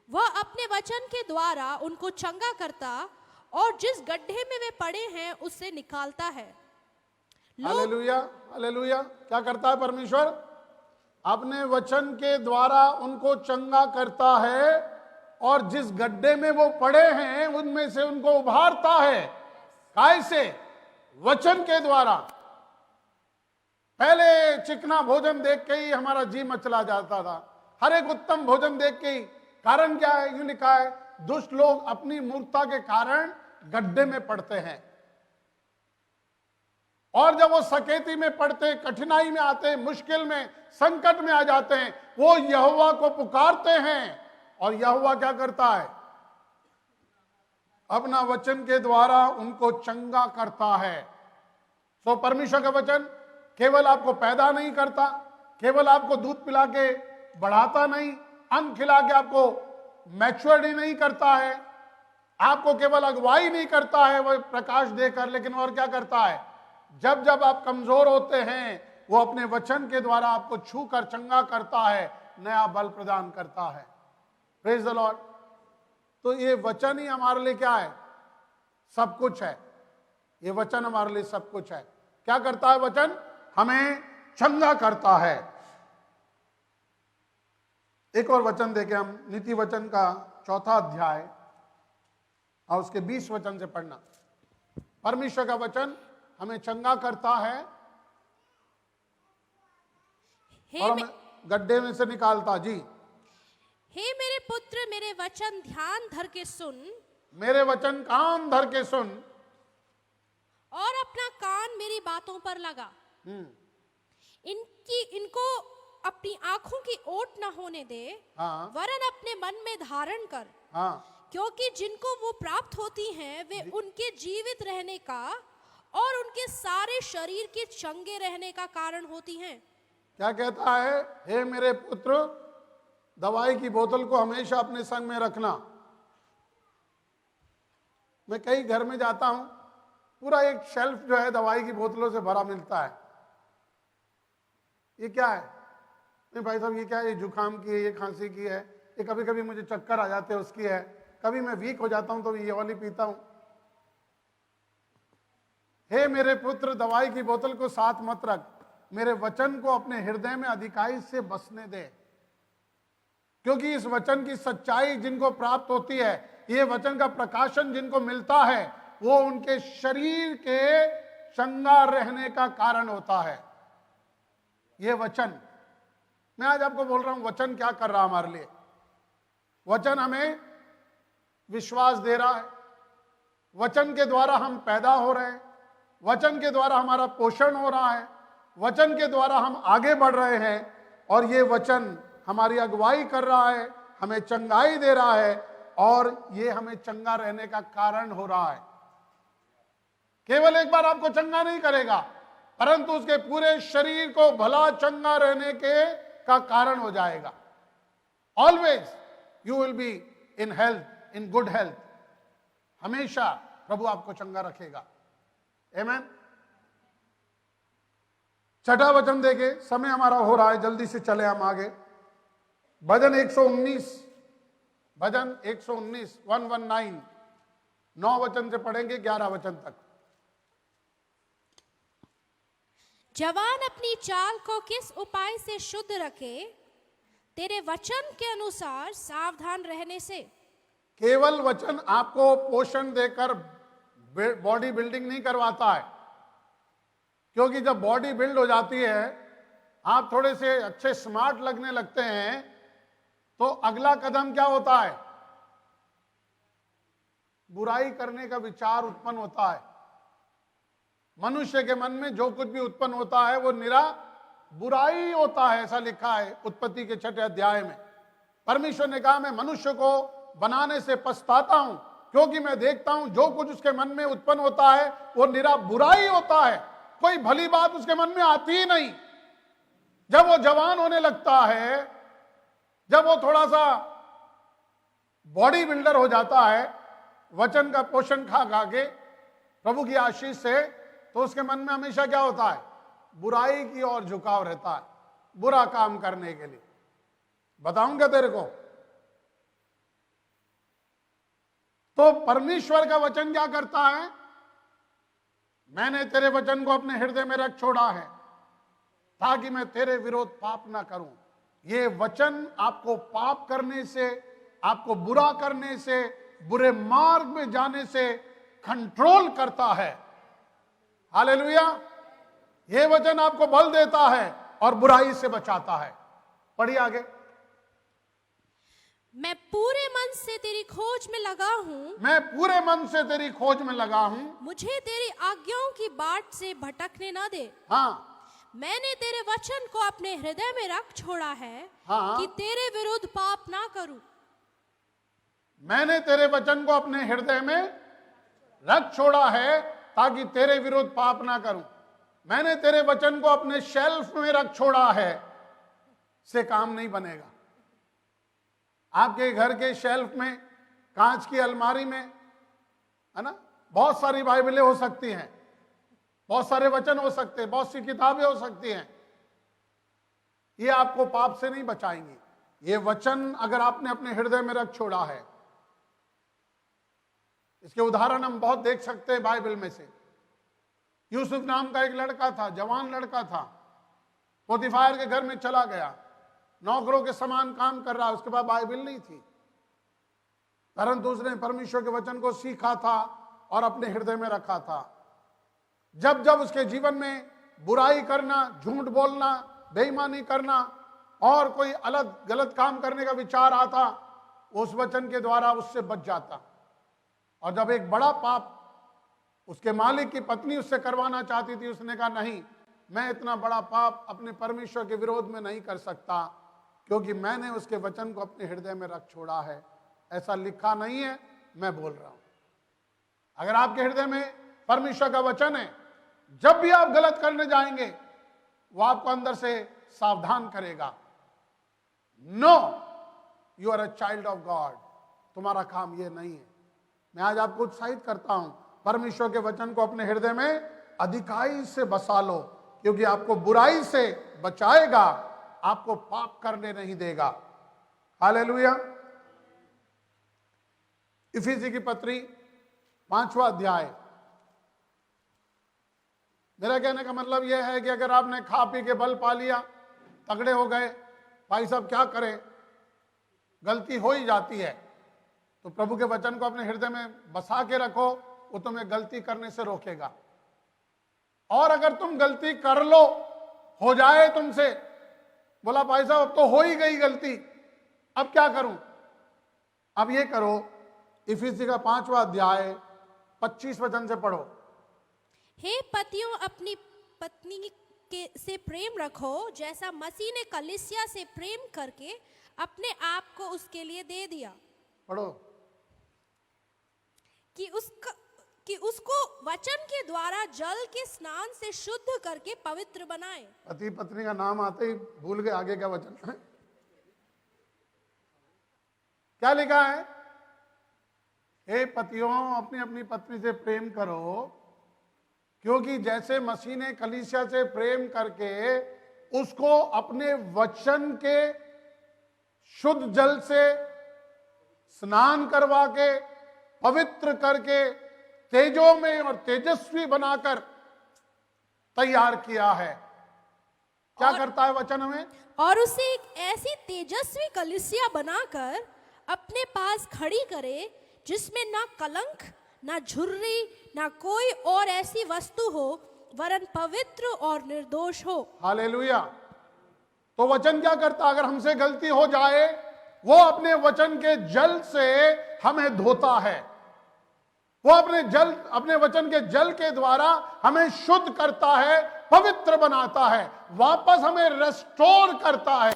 Speaker 2: वह अपने वचन के द्वारा उनको चंगा करता और जिस गड्ढे में वे पड़े हैं उससे निकालता है।
Speaker 1: Hallelujah, hallelujah. क्या करता है परमेश्वर? अपने वचन के द्वारा उनको चंगा करता है और जिस गड्ढे में वो पड़े हैं उनमें से उनको उभारता है। कैसे? वचन के द्वारा। पहले चिकना भोजन देख के ही हमारा जी मचला जाता था, हर एक उत्तम भोजन देख के ही। कारण क्या है? यूं लिखा है, दुष्ट लोग अपनी मूर्खता के कारण गड्ढे में पड़ते हैं, और जब वो सकेती में पड़ते, कठिनाई में आते, मुश्किल में, संकट में आ जाते हैं, वो यहोवा को पुकारते हैं, और यहोवा क्या करता है? अपना वचन के द्वारा उनको चंगा करता है। सो परमेश्वर का वचन केवल आपको पैदा नहीं करता, केवल आपको दूध पिला के बढ़ाता नहीं, अन्न खिला के आपको मैच्योरिटी नहीं करता है, आपको केवल अगुवाई नहीं करता है वो प्रकाश देकर, लेकिन और क्या करता है? जब जब आप कमजोर होते हैं, वो अपने वचन के द्वारा आपको छू कर चंगा करता है, नया बल प्रदान करता है। Praise the Lord. तो ये वचन ही हमारे लिए क्या है? सब कुछ है। ये वचन हमारे लिए सब कुछ है। क्या करता है वचन? हमें चंगा करता है। एक और वचन देखें हम, नीति वचन का 4 अध्याय और उसके 20 वचन से पढ़ना। परमेश्वर का वचन हमें चंगा करता है और हमें गड्ढे में से निकालता। जी,
Speaker 2: हे मेरे पुत्र, मेरे वचन ध्यान धर के सुन,
Speaker 1: मेरे वचन कान धर के सुन,
Speaker 2: और अपना कान मेरी बातों पर लगा। इनको अपनी आंखों की ओट न होने दे,
Speaker 1: हाँ,
Speaker 2: वरन अपने मन में धारण कर।
Speaker 1: हाँ,
Speaker 2: क्योंकि जिनको वो प्राप्त होती हैं, वे उनके जीवित रहने का और उनके सारे शरीर के चंगे रहने का कारण होती हैं।
Speaker 1: क्या कहता है? हे मेरे पुत्र, दवाई की बोतल को हमेशा अपने संग में रखना। मैं कई घर में जाता हूं, पूरा एक शेल्फ जो है दवाई की बोतलों से भरा मिलता है। ये क्या है? नहीं भाई साहब, ये क्या है? ये जुकाम की है, ये खांसी की है, ये कभी कभी मुझे चक्कर आ जाते हैं उसकी है, कभी मैं वीक हो जाता हूं तो ये वाली पीता हूं। हे मेरे पुत्र, दवाई की बोतल को साथ मत रख, मेरे वचन को अपने हृदय में अधिकाई से बसने दे। क्योंकि इस वचन की सच्चाई जिनको प्राप्त होती है, ये वचन का प्रकाशन जिनको मिलता है, वो उनके शरीर के चंगा रहने का कारण होता है। ये वचन, मैं आज आपको बोल रहा हूं, वचन क्या कर रहा है हमारे लिए। वचन हमें विश्वास दे रहा है, वचन के द्वारा हम पैदा हो रहे हैं, वचन के द्वारा हमारा पोषण हो रहा है, वचन के द्वारा हम आगे बढ़ रहे हैं, और ये वचन हमारी अगुवाई कर रहा है, हमें चंगाई दे रहा है, और ये हमें चंगा रहने का कारण हो रहा है। केवल एक बार आपको चंगा नहीं करेगा, परंतु उसके पूरे शरीर को भला चंगा रहने के का कारण हो जाएगा। Always you will be in health, in good health. हमेशा प्रभु आपको चंगा रखेगा। आमीन। छठा वचन देखे, समय हमारा हो रहा है, जल्दी से चले हम आगे। भजन 119, भजन 119 119, 9 वचन से पढ़ेंगे 11 वचन तक।
Speaker 2: जवान अपनी चाल को किस उपाय से शुद्ध रखे, तेरे वचन के अनुसार सावधान रहने से।
Speaker 1: केवल वचन आपको पोषण देकर बॉडी बिल्डिंग नहीं करवाता है, क्योंकि जब बॉडी बिल्ड हो जाती है, आप थोड़े से अच्छे स्मार्ट लगने लगते हैं, तो अगला कदम क्या होता है? बुराई करने का विचार उत्पन्न होता है। मनुष्य के मन में जो कुछ भी उत्पन्न होता है वो निरा बुराई होता है, ऐसा लिखा है उत्पत्ति के 6 अध्याय में। परमेश्वर ने कहा, मैं मनुष्य को बनाने से पछताता हूं, क्योंकि मैं देखता हूं जो कुछ उसके मन में उत्पन्न होता है वो निरा बुराई होता है, कोई भली बात उसके मन में आती ही नहीं। जब वो जवान होने लगता है, जब वो थोड़ा सा बॉडी बिल्डर हो जाता है, वचन का पोषण खा खा के प्रभु की आशीष से, तो उसके मन में हमेशा क्या होता है? बुराई की ओर झुकाव रहता है, बुरा काम करने के लिए। बताऊंगा तेरे को। तो परमेश्वर का वचन क्या करता है? मैंने तेरे वचन को अपने हृदय में रख छोड़ा है, ताकि मैं तेरे विरोध पाप ना करूं। ये वचन आपको पाप करने से, आपको बुरा करने से, बुरे मार्ग में जाने से कंट्रोल करता है। हालेलुया। ये वचन आपको बल देता है और बुराई से बचाता है। पढ़िए आगे।
Speaker 2: मैं पूरे मन से तेरी खोज में लगा हूँ,
Speaker 1: मैं पूरे मन से तेरी खोज में लगा हूं,
Speaker 2: मुझे तेरी आज्ञाओं की बाट से भटकने ना दे।
Speaker 1: हाँ,
Speaker 2: मैंने तेरे वचन को अपने हृदय में रख छोड़ा है,
Speaker 1: हाँ।
Speaker 2: कि तेरे विरुद्ध पाप ना करूं।
Speaker 1: मैंने तेरे वचन को अपने हृदय में रख छोड़ा है, ताकि तेरे विरुद्ध पाप ना करूं। मैंने तेरे वचन को अपने शेल्फ में रख छोड़ा है, से काम नहीं बनेगा। आपके घर के शेल्फ में, कांच की अलमारी में, है ना, बहुत सारी बाइबलें हो सकती हैं, बहुत सारे वचन हो सकते हैं, बहुत सी किताबें हो सकती हैं। ये आपको पाप से नहीं बचाएंगी। ये वचन अगर आपने अपने हृदय में रख छोड़ा है, इसके उदाहरण हम बहुत देख सकते हैं बाइबल में से। यूसुफ नाम का एक लड़का था, जवान लड़का था, पोतीफायर के घर में चला गया, नौकरों के समान काम कर रहा। उसके बाद बाइबल नहीं थी, परंतु उसने परमेश्वर के वचन को सीखा था और अपने हृदय में रखा था। जब जब उसके जीवन में बुराई करना, झूठ बोलना, बेईमानी करना और कोई अलग गलत काम करने का विचार आता, उस वचन के द्वारा उससे बच जाता। और जब एक बड़ा पाप उसके मालिक की पत्नी उससे करवाना चाहती थी, उसने कहा, नहीं, मैं इतना बड़ा पाप अपने परमेश्वर के विरोध में नहीं कर सकता, क्योंकि मैंने उसके वचन को अपने हृदय में रख छोड़ा है। ऐसा लिखा नहीं है, मैं बोल रहा हूं। अगर आपके हृदय में परमेश्वर का वचन है, जब भी आप गलत करने जाएंगे, वो आपको अंदर से सावधान करेगा। No, you are a child of God. तुम्हारा काम ये नहीं है। मैं आज आपको उत्साहित करता हूं, परमेश्वर के वचन को अपने हृदय में अधिकाई से बसा लो, क्योंकि आपको बुराई से बचाएगा, आपको पाप करने नहीं देगा। हालेलुया। इफिसी की पत्री 5वां अध्याय। मेरा कहने का मतलब यह है कि अगर आपने खा पी के बल पा लिया, तगड़े हो गए, भाई साहब क्या करें, गलती हो ही जाती है, तो प्रभु के वचन को अपने हृदय में बसा के रखो, वो तुम्हें गलती करने से रोकेगा। और अगर तुम गलती कर लो, हो जाए तुमसे, बोला भाई साहब अब तो हो ही गई गलती, अब क्या करूं? अब ये करो, इफिसी का 5वां अध्याय 25 वचन से पढ़ो।
Speaker 2: हे पतियों, अपनी पत्नी के से प्रेम रखो, जैसा मसीह ने कलीसिया से प्रेम करके अपने आप को उसके लिए दे दिया।
Speaker 1: पढ़ो।
Speaker 2: कि उसको वचन के द्वारा जल के स्नान से शुद्ध करके पवित्र बनाए।
Speaker 1: पति पत्नी का नाम आते ही भूल गए आगे का वचन क्या लिखा है? हे पतियों, अपनी अपनी पत्नी से प्रेम करो, क्योंकि जैसे मसीह ने कलीसिया से प्रेम करके उसको अपने वचन के शुद्ध जल से स्नान करवा के पवित्र करके तेजों में और तेजस्वी बनाकर तैयार किया है। क्या करता है वचन हमें?
Speaker 2: और उसे एक ऐसी तेजस्वी कलीसिया बनाकर अपने पास खड़ी करे जिसमें ना कलंक, ना झुर्री, ना कोई और ऐसी वस्तु हो, वरन पवित्र और निर्दोष हो।
Speaker 1: हालेलुया। तो वचन क्या करता? अगर हमसे गलती हो जाए, वो अपने वचन के जल से हमें धोता है। वो अपने वचन के जल के द्वारा हमें शुद्ध करता है, पवित्र बनाता है, वापस हमें रेस्टोर करता है,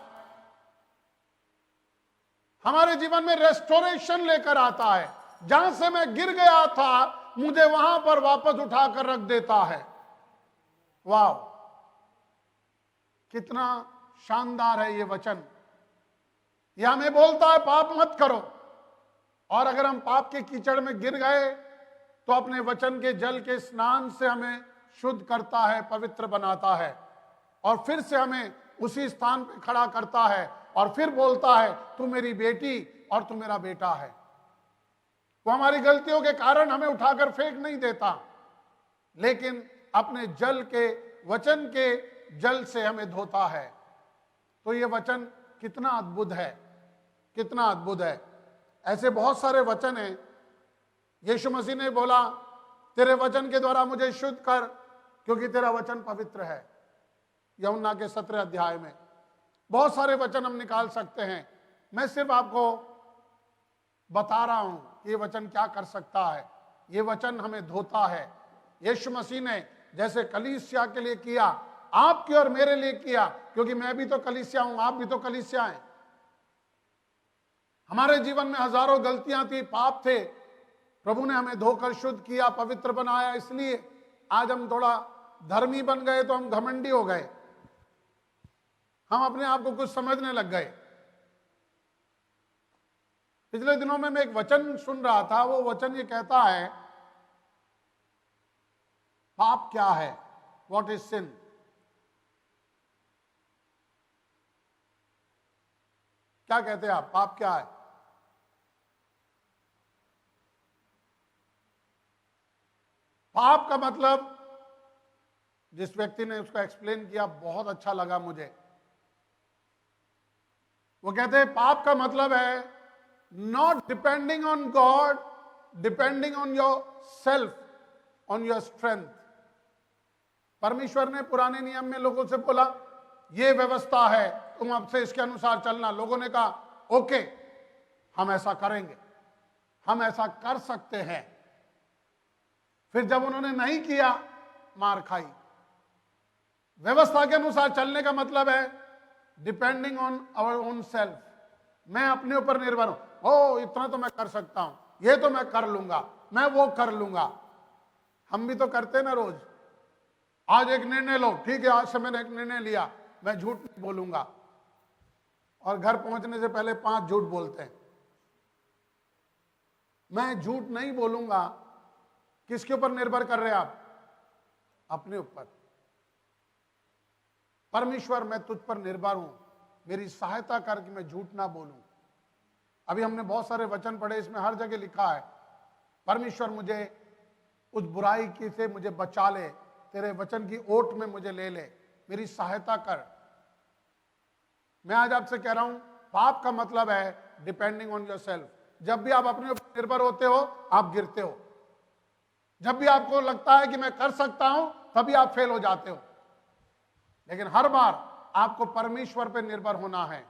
Speaker 1: हमारे जीवन में रेस्टोरेशन लेकर आता है। जहां से मैं गिर गया था, मुझे वहां पर वापस उठाकर रख देता है। वाह, कितना शानदार है ये वचन। यह हमें बोलता है पाप मत करो, और अगर हम पाप के कीचड़ में गिर गए तो अपने वचन के जल के स्नान से हमें शुद्ध करता है, पवित्र बनाता है, और फिर से हमें उसी स्थान पे खड़ा करता है, और फिर बोलता है तू मेरी बेटी और तू मेरा बेटा है। वो हमारी गलतियों के कारण हमें उठाकर फेंक नहीं देता, लेकिन अपने जल के वचन के जल से हमें धोता है। तो ये वचन कितना अद्भुत है, कितना अद्भुत है। ऐसे बहुत सारे वचन हैं। यीशु मसीह ने बोला तेरे वचन के द्वारा मुझे शुद्ध कर, क्योंकि तेरा वचन पवित्र है। यूहन्ना के 17 अध्याय में बहुत सारे वचन हम निकाल सकते हैं। मैं सिर्फ आपको बता रहा हूं कि ये वचन क्या कर सकता है। ये वचन हमें धोता है। यीशु मसीह ने जैसे कलीसिया के लिए किया, आपके और मेरे लिए किया, क्योंकि मैं भी तो कलीसिया हूं, आप भी तो कलीसिया हैं। हमारे जीवन में हजारों गलतियां थी, पाप थे। प्रभु ने हमें धोकर शुद्ध किया, पवित्र बनाया। इसलिए आज हम थोड़ा धर्मी बन गए तो हम घमंडी हो गए, हम अपने आप को कुछ समझने लग गए। पिछले दिनों में मैं एक वचन सुन रहा था। वो वचन ये कहता है पाप क्या है, व्हाट इज सिन। क्या कहते हैं आप, पाप क्या है? पाप का मतलब, जिस व्यक्ति ने उसका एक्सप्लेन किया बहुत अच्छा लगा मुझे। वो कहते हैं पाप का मतलब है not depending on God, depending on your self, on your strength. परमेश्वर ने पुराने नियम में लोगों से बोला ये व्यवस्था है, तुम अब से इसके अनुसार चलना। लोगों ने कहा ओके, हम ऐसा करेंगे, हम ऐसा कर सकते हैं। फिर जब उन्होंने नहीं किया, मार खाई। व्यवस्था के अनुसार चलने का मतलब है depending on our own self. मैं अपने ऊपर निर्भर हूं। ओ इतना तो मैं कर सकता हूं, ये तो मैं कर लूंगा, मैं वो कर लूंगा। हम भी तो करते ना रोज। आज एक निर्णय लो, ठीक है आज से मैंने एक निर्णय लिया, मैं झूठ नहीं बोलूंगा, और घर पहुंचने से पहले 5 झूठ बोलते हैं। मैं झूठ नहीं बोलूंगा। किसके ऊपर निर्भर कर रहे हैं आप? अपने ऊपर। परमेश्वर मैं तुझ पर निर्भर हूं, मेरी सहायता कर कि मैं झूठ ना बोलूं। अभी हमने बहुत सारे वचन पढ़े, इसमें हर जगह लिखा है परमेश्वर मुझे उस बुराई की से मुझे बचा ले, तेरे वचन की ओट में मुझे ले ले, मेरी सहायता कर। मैं आज आपसे कह रहा हूं पाप का मतलब है डिपेंडिंग ऑन योर सेल्फ। जब भी आप अपने ऊपर निर्भर होते हो आप गिरते हो। जब भी आपको लगता है कि मैं कर सकता हूं तभी आप फेल हो जाते हो। लेकिन हर बार आपको परमेश्वर पे निर्भर होना है।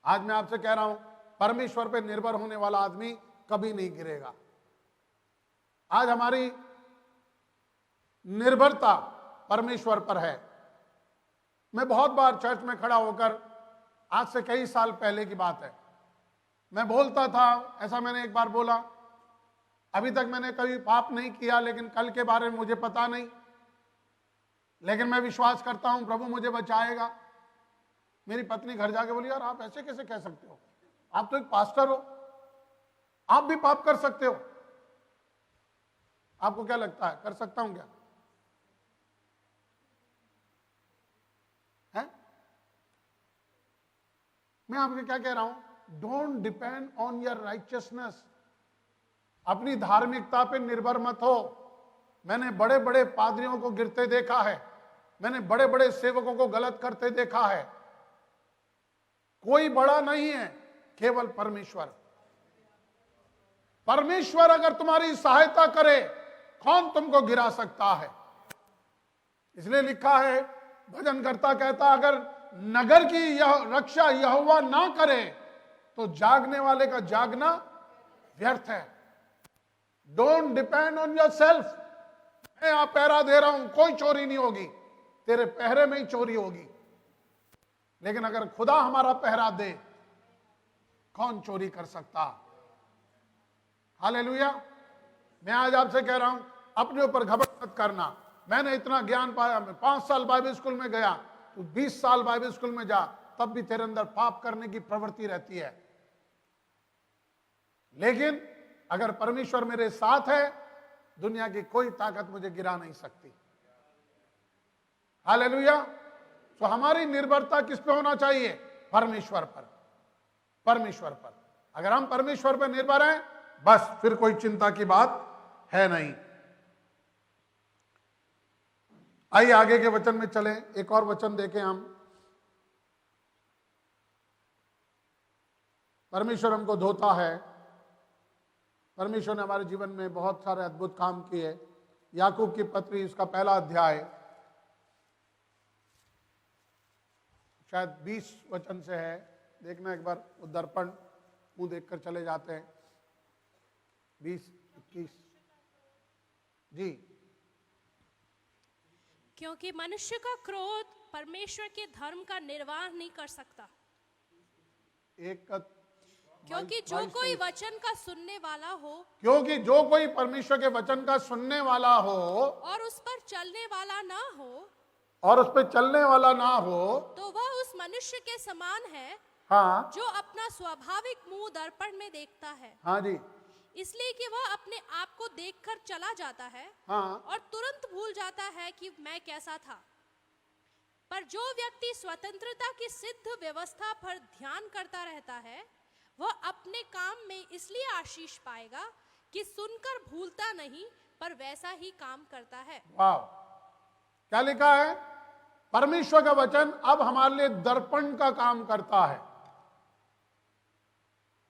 Speaker 1: आज मैं आपसे कह रहा हूं परमेश्वर पे निर्भर होने वाला आदमी कभी नहीं गिरेगा। आज हमारी निर्भरता परमेश्वर पर है। मैं बहुत बार चर्च में खड़ा होकर, आज से कई साल पहले की बात है, मैं बोलता था, ऐसा मैंने एक बार बोला अभी तक मैंने कभी पाप नहीं किया, लेकिन कल के बारे में मुझे पता नहीं, लेकिन मैं विश्वास करता हूं प्रभु मुझे बचाएगा। मेरी पत्नी घर जाके बोली, यार आप ऐसे कैसे कह सकते हो, आप तो एक पास्टर हो, आप भी पाप कर सकते हो। आपको क्या लगता है, कर सकता हूं क्या? है? मैं आपको क्या कह रहा हूं, don't depend on your righteousness. अपनी धार्मिकता पे निर्भर मत हो। मैंने बड़े बड़े पादरियों को गिरते देखा है, मैंने बड़े बड़े सेवकों को गलत करते देखा है। कोई बड़ा नहीं है, केवल परमेश्वर। परमेश्वर अगर तुम्हारी सहायता करे, कौन तुमको गिरा सकता है? इसलिए लिखा है, भजनकर्ता कहता, अगर नगर की यह रक्षा यहोवा ना करे तो जागने वाले का जागना व्यर्थ है। Don't depend on your self. मैं यहां पहरा दे रहा हूं, कोई चोरी नहीं होगी, तेरे पहरे में ही चोरी होगी। लेकिन अगर खुदा हमारा पहरा दे, कौन चोरी कर सकता? हालेलुया। मैं आज आपसे कह रहा हूं, अपने ऊपर घमंड मत करना। मैंने इतना ज्ञान पाया, मैं 5 साल बाइबल स्कूल में गया, तू 20 साल बाइबल स्कूल में जा, तब भी तेरे अंदर पाप करने की प्रवृत्ति रहती है। लेकिन अगर परमेश्वर मेरे साथ है, दुनिया की कोई ताकत मुझे गिरा नहीं सकती। हालेलुया। तो हमारी निर्भरता किस पे होना चाहिए? परमेश्वर पर। परमेश्वर पर। अगर हम परमेश्वर पर निर्भर हैं, बस फिर कोई चिंता की बात है नहीं। आइए आगे के वचन में चलें। एक और वचन देखें हम। परमेश्वर हमको धोता है। परमेश्वर ने हमारे जीवन में बहुत सारे अद्भुत काम किए। याकूब की पत्री, उसका पहला अध्याय, शायद 20 वचन से है। देखना एक बार, वो दर्पण मुंह देखकर चले जाते हैं। 20, 21 जी।
Speaker 2: क्योंकि मनुष्य का क्रोध परमेश्वर के धर्म का निर्वाह नहीं कर सकता। क्योंकि जो कोई वचन का सुनने वाला हो,
Speaker 1: क्योंकि जो कोई परमेश्वर के वचन का सुनने वाला हो
Speaker 2: और उस पर चलने वाला ना हो,
Speaker 1: और उस पर चलने वाला ना हो,
Speaker 2: तो वह उस मनुष्य के समान है,
Speaker 1: हाँ,
Speaker 2: जो अपना स्वाभाविक मुंह दर्पण में देखता है।
Speaker 1: हाँ जी,
Speaker 2: इसलिए कि वह अपने आप को देखकर चला जाता है,
Speaker 1: हाँ,
Speaker 2: और तुरंत भूल जाता है कि मैं कैसा था। पर जो व्यक्ति स्वतंत्रता की सिद्ध व्यवस्था पर ध्यान करता रहता है, वह अपने काम में इसलिए आशीष पाएगा कि सुनकर भूलता नहीं, पर वैसा ही काम करता है।
Speaker 1: वाह, क्या लिखा है? परमेश्वर का वचन अब हमारे लिए दर्पण का काम करता है।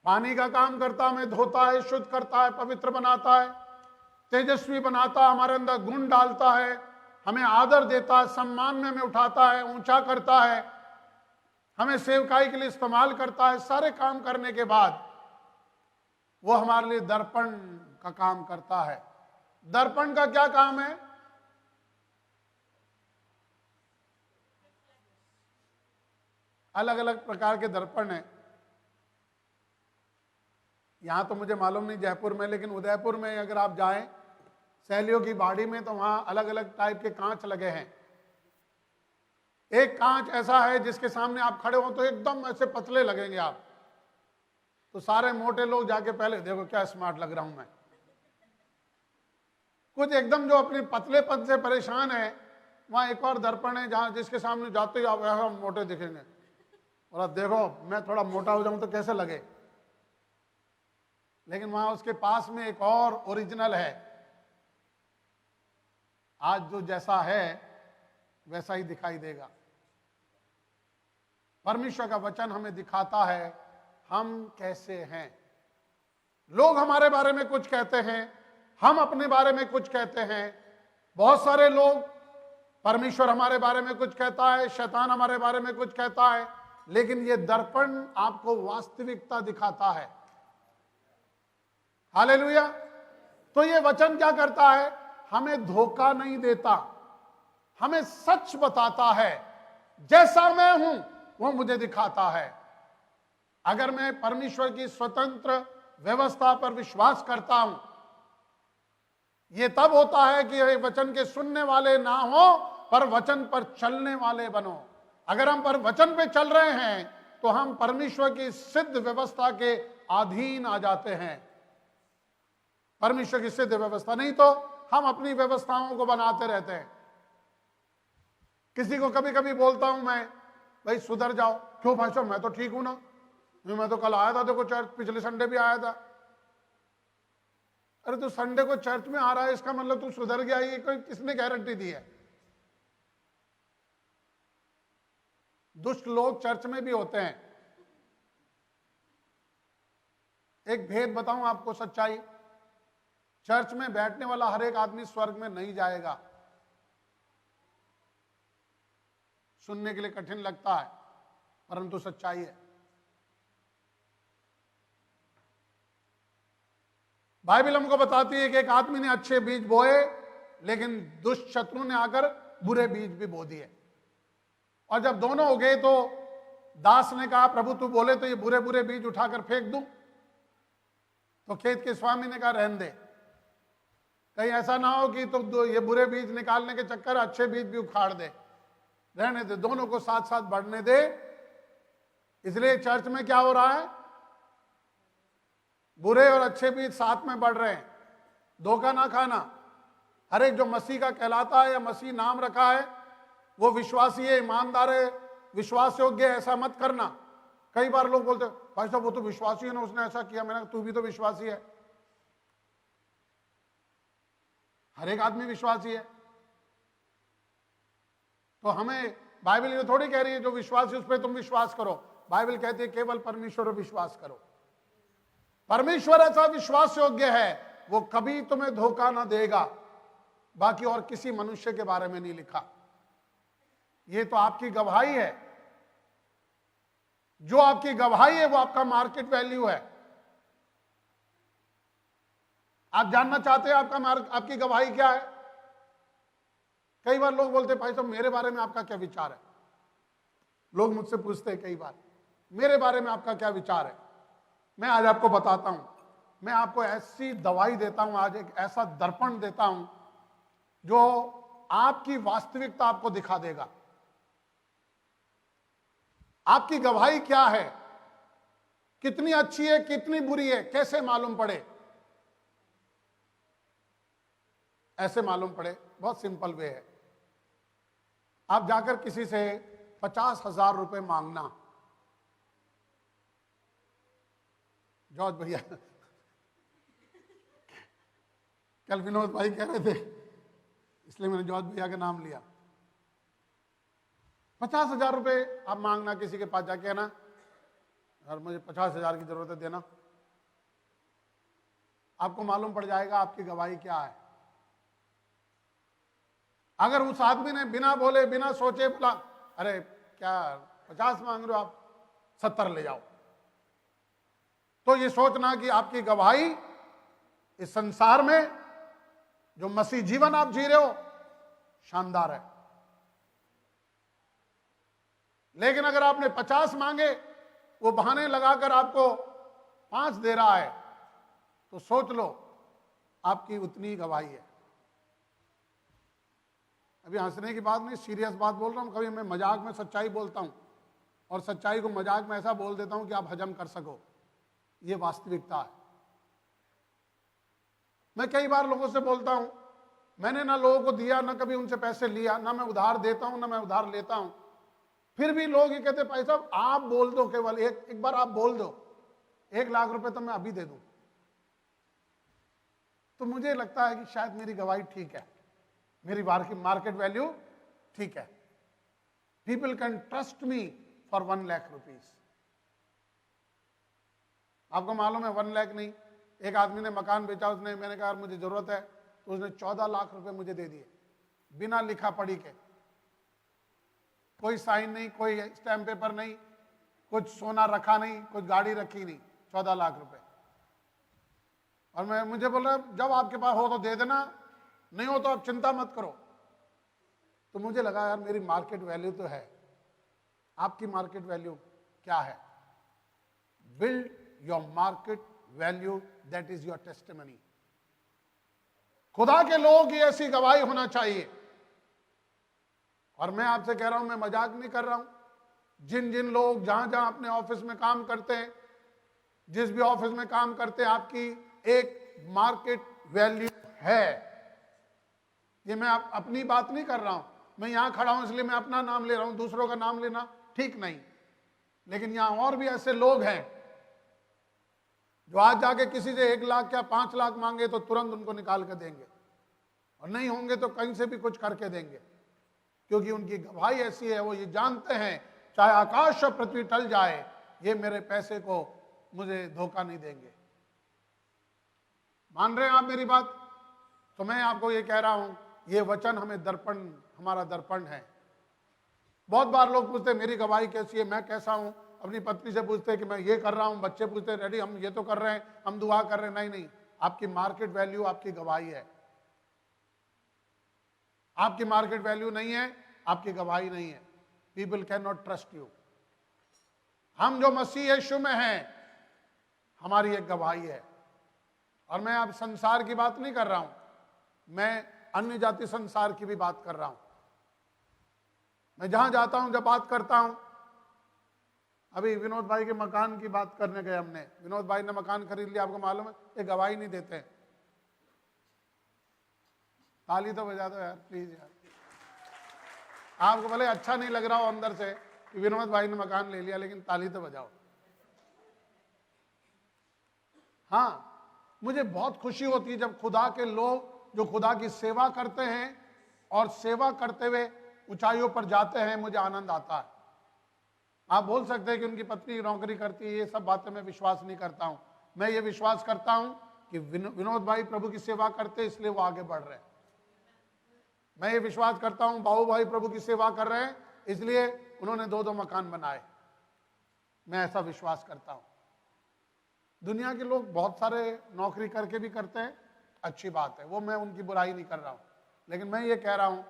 Speaker 1: पानी का काम करता, हमें धोता है, शुद्ध करता है, पवित्र बनाता है, तेजस्वी बनाता है, हमारे अंदर गुण डालता है, हमें आदर देता है, सम्मान में हमें उठाता है, ऊंचा करता है, हमें सेवकाई के लिए इस्तेमाल करता है। सारे काम करने के बाद वो हमारे लिए दर्पण का काम करता है। दर्पण का क्या काम है? अलग अलग प्रकार के दर्पण हैं। यहां तो मुझे मालूम नहीं जयपुर में, लेकिन उदयपुर में अगर आप जाएं सहेलियों की बाड़ी में, तो वहां अलग अलग टाइप के कांच लगे हैं। एक कांच ऐसा है जिसके सामने आप खड़े हो तो एकदम ऐसे पतले लगेंगे आप, तो सारे मोटे लोग जाके पहले देखो क्या स्मार्ट लग रहा हूं मैं। कुछ एकदम जो अपने पतलेपन से परेशान है, वहां एक और दर्पण है जहां जिसके सामने जाते ही आप मोटे दिखेंगे, और आप देखो मैं थोड़ा मोटा हो जाऊं तो कैसे लगे। लेकिन वहां उसके पास में एक और ओरिजिनल है। आज जो जैसा है वैसा ही दिखाई देगा। परमेश्वर का वचन हमें दिखाता है हम कैसे हैं। लोग हमारे बारे में कुछ कहते हैं, हम अपने बारे में कुछ कहते हैं। बहुत सारे लोग, परमेश्वर हमारे बारे में कुछ कहता है, शैतान हमारे बारे में कुछ कहता है, लेकिन ये दर्पण आपको वास्तविकता दिखाता है। हालेलुया। तो ये वचन क्या करता है? हमें धोखा नहीं देता, हमें सच बताता है। जैसा मैं हूं वो मुझे दिखाता है। अगर मैं परमेश्वर की स्वतंत्र व्यवस्था पर विश्वास करता हूं, ये तब होता है कि ये वचन के सुनने वाले ना हो, पर वचन पर चलने वाले बनो। अगर हम पर वचन पे चल रहे हैं तो हम परमेश्वर की सिद्ध व्यवस्था के अधीन आ जाते हैं। परमेश्वर की सिद्ध व्यवस्था, नहीं तो हम अपनी व्यवस्थाओं को बनाते रहते हैं। किसी को कभी कभी बोलता हूं मैं, भाई सुधर जाओ। क्यों भाई साहब, मैं तो ठीक हूं ना, मैं तो कल आया था, देखो चर्च, पिछले संडे भी आया था। अरे तो संडे को चर्च में आ रहा है, इसका मतलब तू सुधर गया, ये कोई किसने गारंटी दी है? दुष्ट लोग चर्च में भी होते हैं। एक भेद बताऊं आपको, सच्चाई, चर्च में बैठने वाला हर एक आदमी स्वर्ग में नहीं जाएगा। सुनने के लिए कठिन लगता है, परंतु सच्चाई है। बाइबल हमको बताती है कि एक आदमी ने अच्छे बीज बोए, लेकिन दुष्ट शत्रु ने आकर बुरे बीज भी बो दिए। और जब दोनों हो गए तो दास ने कहा, प्रभु तू बोले तो ये बुरे बुरे बीज उठाकर फेंक दूं? तो खेत के स्वामी ने कहा, रहने दे, कहीं ऐसा ना हो कि तो ये बुरे बीज निकालने के चक्कर अच्छे बीज भी उखाड़ दे। रहने दे, दोनों को साथ साथ बढ़ने दे। इसलिए चर्च में क्या हो रहा है, बुरे और अच्छे बीज साथ में बढ़ रहे हैं। धोखा ना खाना। हर एक जो मसीह का कहलाता है या मसीह नाम रखा है, वो विश्वासी है, ईमानदार है, विश्वास योग्य है, ऐसा मत करना। कई बार लोग बोलते भाई साहब वो तो विश्वासी है ना, उसने ऐसा किया। मैंने कहा तू भी तो विश्वासी है। हर एक आदमी विश्वासी है। तो हमें बाइबल ये थोड़ी कह रही है जो विश्वासी उस पर तुम विश्वास करो। बाइबल कहती है केवल परमेश्वर पर विश्वास करो। परमेश्वर ऐसा विश्वास योग्य है, वो कभी तुम्हें धोखा ना देगा। बाकी और किसी मनुष्य के बारे में नहीं लिखा। ये तो आपकी गवाही है। जो आपकी गवाही है वो आपका मार्केट वैल्यू है। आप जानना चाहते हैं आपकी गवाही क्या है? कई बार लोग बोलते हैं भाई साहब मेरे बारे में आपका क्या विचार है? लोग मुझसे पूछते हैं कई बार, मेरे बारे में आपका क्या विचार है? मैं आज आपको बताता हूं। मैं आपको ऐसी दवाई देता हूं, आज एक ऐसा दर्पण देता हूं जो आपकी वास्तविकता आपको दिखा देगा। आपकी गवाही क्या है, कितनी अच्छी है, कितनी बुरी है, कैसे मालूम पड़े? ऐसे मालूम पड़े, बहुत सिंपल वे है। आप जाकर किसी से 50,000 रुपए मांगना। जॉर्ज भैया कल विनोद भाई कह रहे थे, इसलिए मैंने जॉर्ज भैया का नाम लिया। 50,000 रुपए आप मांगना किसी के पास जाके, है ना, और मुझे 50,000 की जरूरत है, देना। आपको मालूम पड़ जाएगा आपकी गवाही क्या है। अगर उस आदमी ने बिना बोले बिना सोचे बोला, अरे क्या 50 मांग रहे हो आप, 70 ले जाओ, तो ये सोचना कि आपकी गवाही इस संसार में जो मसीह जीवन आप जी रहे हो शानदार है। लेकिन अगर आपने 50 मांगे, वो बहाने लगाकर आपको 5 दे रहा है, तो सोच लो आपकी उतनी गवाही है। अभी हंसने की बात नहीं, सीरियस बात बोल रहा हूं। कभी मैं मजाक में सच्चाई बोलता हूं और सच्चाई को मजाक में ऐसा बोल देता हूं कि आप हजम कर सको। ये वास्तविकता है। मैं कई बार लोगों से बोलता हूं, मैंने ना लोगों को दिया, ना कभी उनसे पैसे लिया, ना मैं उधार देता हूं, ना मैं उधार लेता हूं। फिर भी लोग ये कहते भाई साहब आप बोल दो, केवल एक बार आप बोल दो 1 लाख रुपए तो मैं अभी दे दूं। तो मुझे लगता है कि शायद मेरी गवाही ठीक है, मेरी मार्केट वैल्यू ठीक है। People can trust me for 1 lakh rupees. आपको मालूम है 1 लाख नहीं, एक आदमी ने मकान बेचा, उसने, मैंने कहा मुझे जरूरत है, तो उसने 14 लाख रुपए मुझे दे दिए, बिना लिखा पढ़ी के। कोई साइन नहीं, कोई स्टैम्प पेपर नहीं, कुछ सोना रखा नहीं, कुछ गाड़ी रखी नहीं, 14 लाख रुपए। और मुझे बोल रहा जब आपके पास हो तो दे देना, नहीं हो तो आप चिंता मत करो। तो मुझे लगा यार मेरी मार्केट वैल्यू तो है। आपकी मार्केट वैल्यू क्या है? Build your market value, that is your testimony. खुदा के लोगों की ऐसी गवाही होना चाहिए। और मैं आपसे कह रहा हूं, मैं मजाक नहीं कर रहा हूं, जिन जिन लोग जहां जहां अपने ऑफिस में काम करते हैं, जिस भी ऑफिस में काम करते हैं, आपकी एक मार्केट वैल्यू है। ये मैं अपनी बात नहीं कर रहा हूं, मैं यहां खड़ा हूं इसलिए मैं अपना नाम ले रहा हूं, दूसरों का नाम लेना ठीक नहीं। लेकिन यहां और भी ऐसे लोग हैं जो आज जाके किसी से 1 लाख या 5 लाख मांगे तो तुरंत उनको निकाल के देंगे, और नहीं होंगे तो कहीं से भी कुछ करके देंगे, क्योंकि उनकी गवाही ऐसी है। वो ये जानते हैं चाहे आकाश और पृथ्वी टल जाए, ये मेरे पैसे को मुझे धोखा नहीं देंगे। मान रहे हैं आप मेरी बात? तो मैं आपको ये कह रहा हूं, ये वचन हमें दर्पण, हमारा दर्पण है। बहुत बार लोग पूछते हैं मेरी गवाही कैसी है, मैं कैसा हूं, अपनी पत्नी से पूछते हैं कि मैं ये कर रहा हूं, बच्चे पूछते हैं रेडी हम ये तो कर रहे हैं, हम दुआ कर रहे हैं। नहीं नहीं, आपकी मार्केट वैल्यू आपकी गवाही है। आपकी मार्केट वैल्यू नहीं है, आपकी गवाही नहीं है। People can not trust you. हम जो मसीह यीशु में हैं, हमारी एक गवाही है। और मैं अब संसार की बात नहीं कर रहा हूं, मैं अन्य जाति संसार की भी बात कर रहा हूं। मैं जहां जाता हूं, जब बात करता हूं, अभी विनोद भाई के मकान की बात करने गए हमने, विनोद भाई ने मकान खरीद लिया, आपको मालूम है, ये गवाही नहीं देते। ताली तो बजा दो यार प्लीज यार। आपको भले अच्छा नहीं लग रहा हो अंदर से कि विनोद भाई ने मकान ले लिया, लेकिन ताली तो बजाओ। हाँ, मुझे बहुत खुशी होती है जब खुदा के लोग जो खुदा की सेवा करते हैं और सेवा करते हुए ऊंचाइयों पर जाते हैं, मुझे आनंद आता है। आप बोल सकते हैं कि उनकी पत्नी नौकरी करती है, ये सब बातें मैं विश्वास नहीं करता हूं। मैं ये विश्वास करता हूं कि विनोद भाई प्रभु की सेवा करते इसलिए वो आगे बढ़ रहे हैं। मैं ये विश्वास करता हूं बाबू भाई प्रभु की सेवा कर रहे हैं इसलिए उन्होंने 2-2 मकान बनाए। मैं ऐसा विश्वास करता हूं। दुनिया के लोग बहुत सारे नौकरी करके भी करते हैं, अच्छी बात है, वो मैं उनकी बुराई नहीं कर रहा हूं। लेकिन मैं ये कह रहा हूं,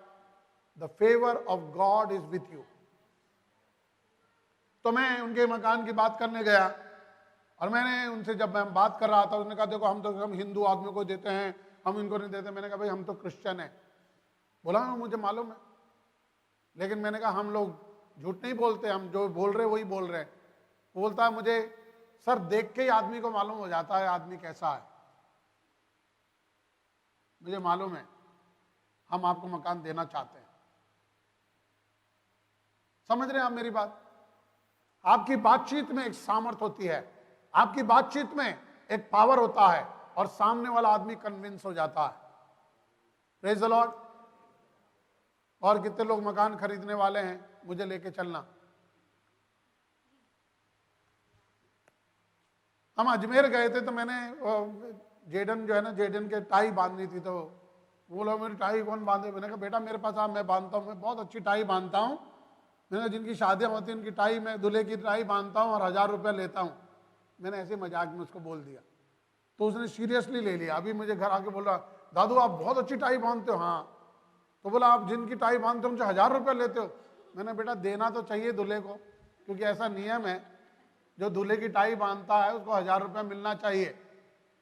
Speaker 1: the favour of God is with you. तो मैं उनके मकान की बात करने गया और मैंने उनसे, जब मैं बात कर रहा था, उसने कहा देखो हम हिंदू आदमी को देते हैं, हम इनको नहीं देते। मैंने कहा भाई हम तो क्रिश्चियन है। बोला मुझे मालूम है, लेकिन मैंने कहा हम लोग झूठ नहीं बोलते, हम जो बोल रहे वही बोल रहे हैं। वो बोलता है मुझे सर देख के ही आदमी को मालूम हो जाता है आदमी कैसा है। मुझे मालूम है, हम आपको मकान देना चाहते हैं। समझ रहे हैं आप मेरी बात? आपकी बातचीत में एक सामर्थ होती है, आपकी बातचीत में एक पावर होता है और सामने वाला आदमी कन्विंस हो जाता है। Praise the Lord. और कितने लोग मकान खरीदने वाले हैं, मुझे लेके चलना। हम अजमेर गए थे तो मैंने जेडन जो है ना, जेडन के टाई बांधनी थी, तो बोला मेरी टाई कौन बांधे? मैंने कहा बेटा मेरे पास आप, मैं बांधता हूँ, मैं बहुत अच्छी टाई बांधता हूँ। मैंने कहा जिनकी शादियाँ होती हैं उनकी टाई, मैं दूल्हे की टाई बांधता हूँ और 1000 रुपये लेता हूँ। मैंने ऐसे मजाक में उसको बोल दिया, तो उसने सीरियसली ले लिया। अभी मुझे घर आके बोल रहा, दादू आप बहुत अच्छी टाई बांधते हो। हाँ, तो बोला आप जिनकी टाई बांधते हो उनसे 1000 रुपये लेते हो। मैंने बेटा देना तो चाहिए दूल्हे को, क्योंकि ऐसा नियम है, जो दूल्हे की टाई बांधता है उसको 1000 रुपये मिलना चाहिए।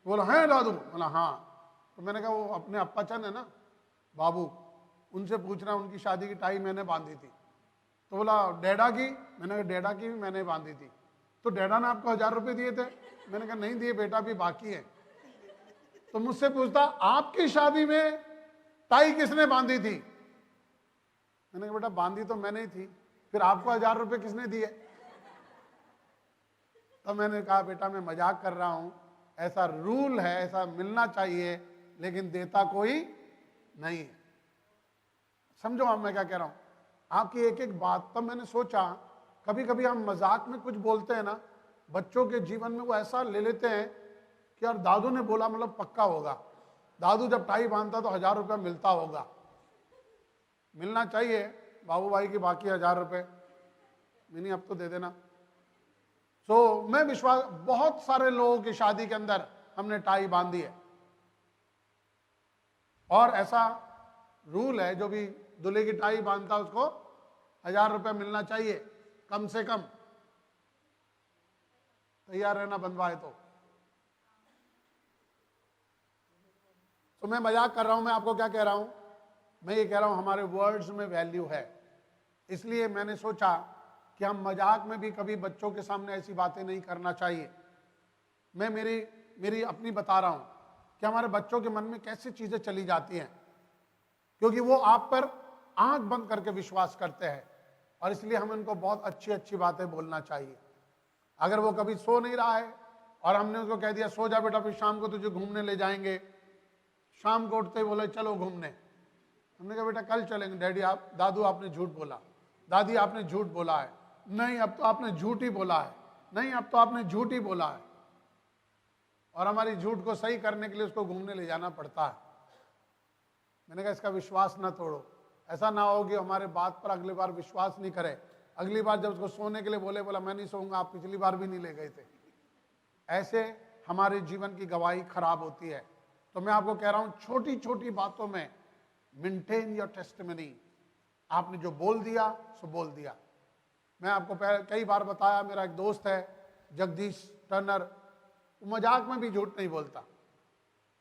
Speaker 1: बोला हैं दादू? बोला हाँ। तो मैंने कहा वो अपने अप्पाचन है ना बाबू, उनसे पूछना, उनकी शादी की टाई मैंने बांधी थी। तो बोला डैडा की? मैंने कहा डैडा की भी मैंने बांधी थी। तो डैडा ने आपको 1000 रुपये दिए थे? मैंने कहा नहीं दिए बेटा, भी बाकी है। तो मुझसे पूछता आपकी शादी में टाई किसने बांधी थी? मैंने कहा बेटा बांधी तो मैंने ही थी, फिर आपको 1000 रुपये किसने दिए? तो मैंने कहा बेटा मैं मजाक कर रहा हूं, ऐसा रूल है, ऐसा मिलना चाहिए, लेकिन देता कोई नहीं है। समझो आप मैं क्या कह रहा हूं, आपकी एक एक बात। तब मैंने सोचा कभी कभी हम मजाक में कुछ बोलते हैं ना, बच्चों के जीवन में वो ऐसा ले लेते हैं कि यार दादू ने बोला मतलब पक्का होगा, दादू जब टाई बांधता तो 1000 रुपया मिलता होगा। मिलना चाहिए बाबू भाई की, बाकी 1000 रुपये मिनी अब तो दे देना। मैं विश्वास, बहुत सारे लोगों की शादी के अंदर हमने टाई बांधी है, और ऐसा रूल है जो भी दूल्हे की टाई बांधता है उसको 1000 रुपये मिलना चाहिए कम से कम। तैयार रहना बंधवाए तो तो मैं मजाक कर रहा हूं, मैं आपको क्या कह रहा हूं, मैं ये कह रहा हूं हमारे वर्ड्स में वैल्यू है। इसलिए मैंने सोचा कि हम मजाक में भी कभी बच्चों के सामने ऐसी बातें नहीं करना चाहिए। मैं मेरी अपनी बता रहा हूं कि हमारे बच्चों के मन में कैसे चीजें चली जाती हैं, क्योंकि वो आप पर आंख बंद करके विश्वास करते हैं, और इसलिए हमें उनको बहुत अच्छी अच्छी बातें बोलना चाहिए। अगर वो कभी सो नहीं रहा है और हमने उसको कह दिया सो जा बेटा, फिर शाम को तुझे घूमने ले जाएंगे, शाम को उठते ही बोले चलो घूमने, हमने कहा बेटा कल चलेंगे। डैडी दादू आपने झूठ बोला, दादी आपने झूठ बोला है, नहीं अब तो आपने झूठ ही बोला है, नहीं अब तो आपने झूठ ही बोला है। और हमारी झूठ को सही करने के लिए उसको घूमने ले जाना पड़ता है। मैंने कहा इसका विश्वास ना तोड़ो, ऐसा ना हो कि हमारे बात पर अगली बार विश्वास नहीं करे, अगली बार जब उसको सोने के लिए बोला मैं नहीं सोऊंगा, आप पिछली बार भी नहीं ले गए थे। ऐसे हमारे जीवन की गवाही खराब होती है। तो मैं आपको कह रहा हूं छोटी छोटी बातों में मेंटेन योर टेस्टिमनी। आपने जो बोल दिया सो बोल दिया। मैं आपको कई बार बताया, मेरा एक दोस्त है जगदीश टर्नर, वो मजाक में भी झूठ नहीं बोलता।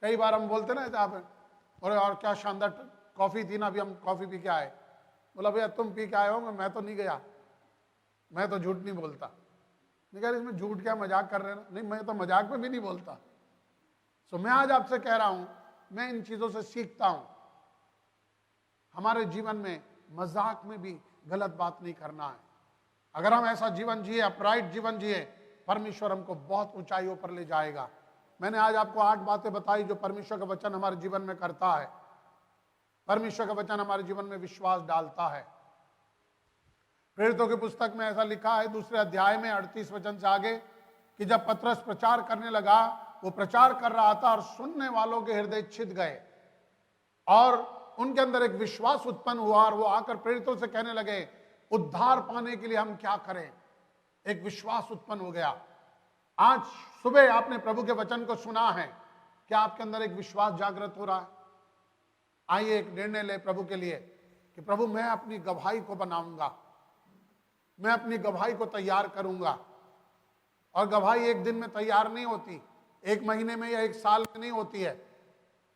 Speaker 1: कई बार हम बोलते ना आप और क्या शानदार कॉफी थी ना, अभी हम कॉफी पी के आए, बोला भैया तुम पी के आए हो, मैं तो नहीं गया, मैं तो झूठ नहीं बोलता। नहीं कह रहे इसमें झूठ क्या, मजाक कर रहे हैं ना, नहीं मैं तो मजाक में भी नहीं बोलता। सो मैं आज आपसे कह रहा हूं, मैं इन चीजों से सीखता हूं। हमारे जीवन में मजाक में भी गलत बात नहीं करना है। अगर हम ऐसा जीवन जिए, अपराइट जीवन जिए, परमेश्वर हमको बहुत ऊंचाइयों पर ले जाएगा। मैंने आज आपको 8 बातें बताई जो परमेश्वर का वचन हमारे जीवन में करता है। परमेश्वर का वचन हमारे जीवन में विश्वास डालता है। प्रेरितों की पुस्तक में ऐसा लिखा है 2 अध्याय में 38 वचन से आगे कि जब पतरस प्रचार करने लगा, वो प्रचार कर रहा था और सुनने वालों के हृदय छिद गए और उनके अंदर एक विश्वास उत्पन्न हुआ और वो आकर प्रेरितों से कहने लगे उद्धार पाने के लिए हम क्या करें। एक विश्वास उत्पन्न हो गया। आज सुबह आपने प्रभु के वचन को सुना है, क्या आपके अंदर एक विश्वास जागृत हो रहा है? आइए एक निर्णय ले प्रभु के लिए कि प्रभु मैं अपनी गवाही को बनाऊंगा, मैं अपनी गवाही को तैयार करूंगा। और गवाही एक दिन में तैयार नहीं होती, 1 महीने में या 1 साल में नहीं होती है,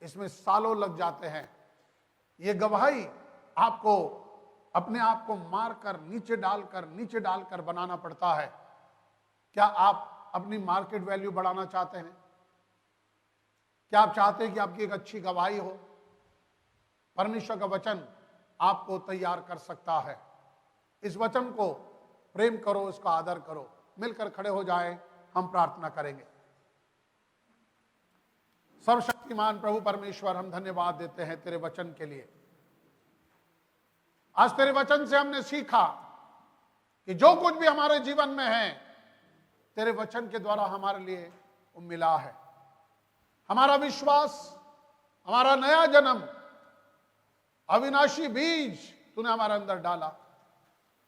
Speaker 1: इसमें सालों लग जाते हैं। ये गवाही आपको अपने आप को मारकर नीचे डालकर बनाना पड़ता है। क्या आप अपनी मार्केट वैल्यू बढ़ाना चाहते हैं? क्या आप चाहते हैं कि आपकी एक अच्छी गवाही हो? परमेश्वर का वचन आपको तैयार कर सकता है। इस वचन को प्रेम करो, इसका आदर करो। मिलकर खड़े हो जाएं, हम प्रार्थना करेंगे। सर्वशक्तिमान प्रभु परमेश्वर, हम धन्यवाद देते हैं तेरे वचन के लिए। आज तेरे वचन से हमने सीखा कि जो कुछ भी हमारे जीवन में है तेरे वचन के द्वारा हमारे लिए वो मिला है। हमारा विश्वास, हमारा नया जन्म, अविनाशी बीज तूने हमारे अंदर डाला,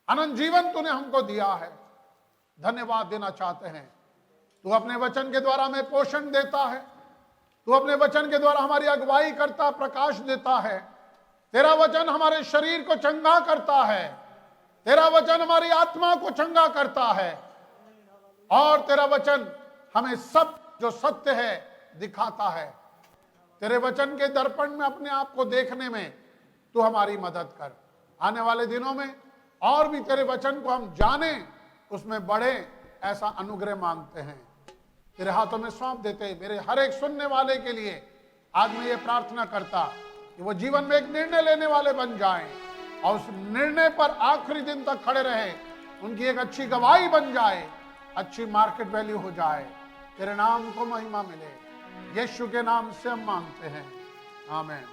Speaker 1: अनंत जीवन तूने हमको दिया है। धन्यवाद देना चाहते हैं। तू अपने वचन के द्वारा हमें पोषण देता है, तू अपने वचन के द्वारा हमारी अगुवाई करता, प्रकाश देता है। तेरा वचन हमारे शरीर को चंगा करता है, तेरा वचन हमारी आत्मा को चंगा करता है, और तेरा वचन हमें सब जो सत्य है दिखाता है। तेरे वचन के दर्पण में अपने आप को देखने में तू हमारी मदद कर। आने वाले दिनों में और भी तेरे वचन को हम जाने, उसमें बढ़े, ऐसा अनुग्रह मांगते हैं। तेरे हाथों में सौंप देते मेरे हर एक सुनने वाले के लिए आज मैं ये प्रार्थना करता कि वो जीवन में एक निर्णय लेने वाले बन जाएं और उस निर्णय पर आखिरी दिन तक खड़े रहे, उनकी एक अच्छी गवाही बन जाए, अच्छी मार्केट वैल्यू हो जाए। तेरे नाम को महिमा मिले, यीशु के नाम से हम मांगते हैं, आमीन।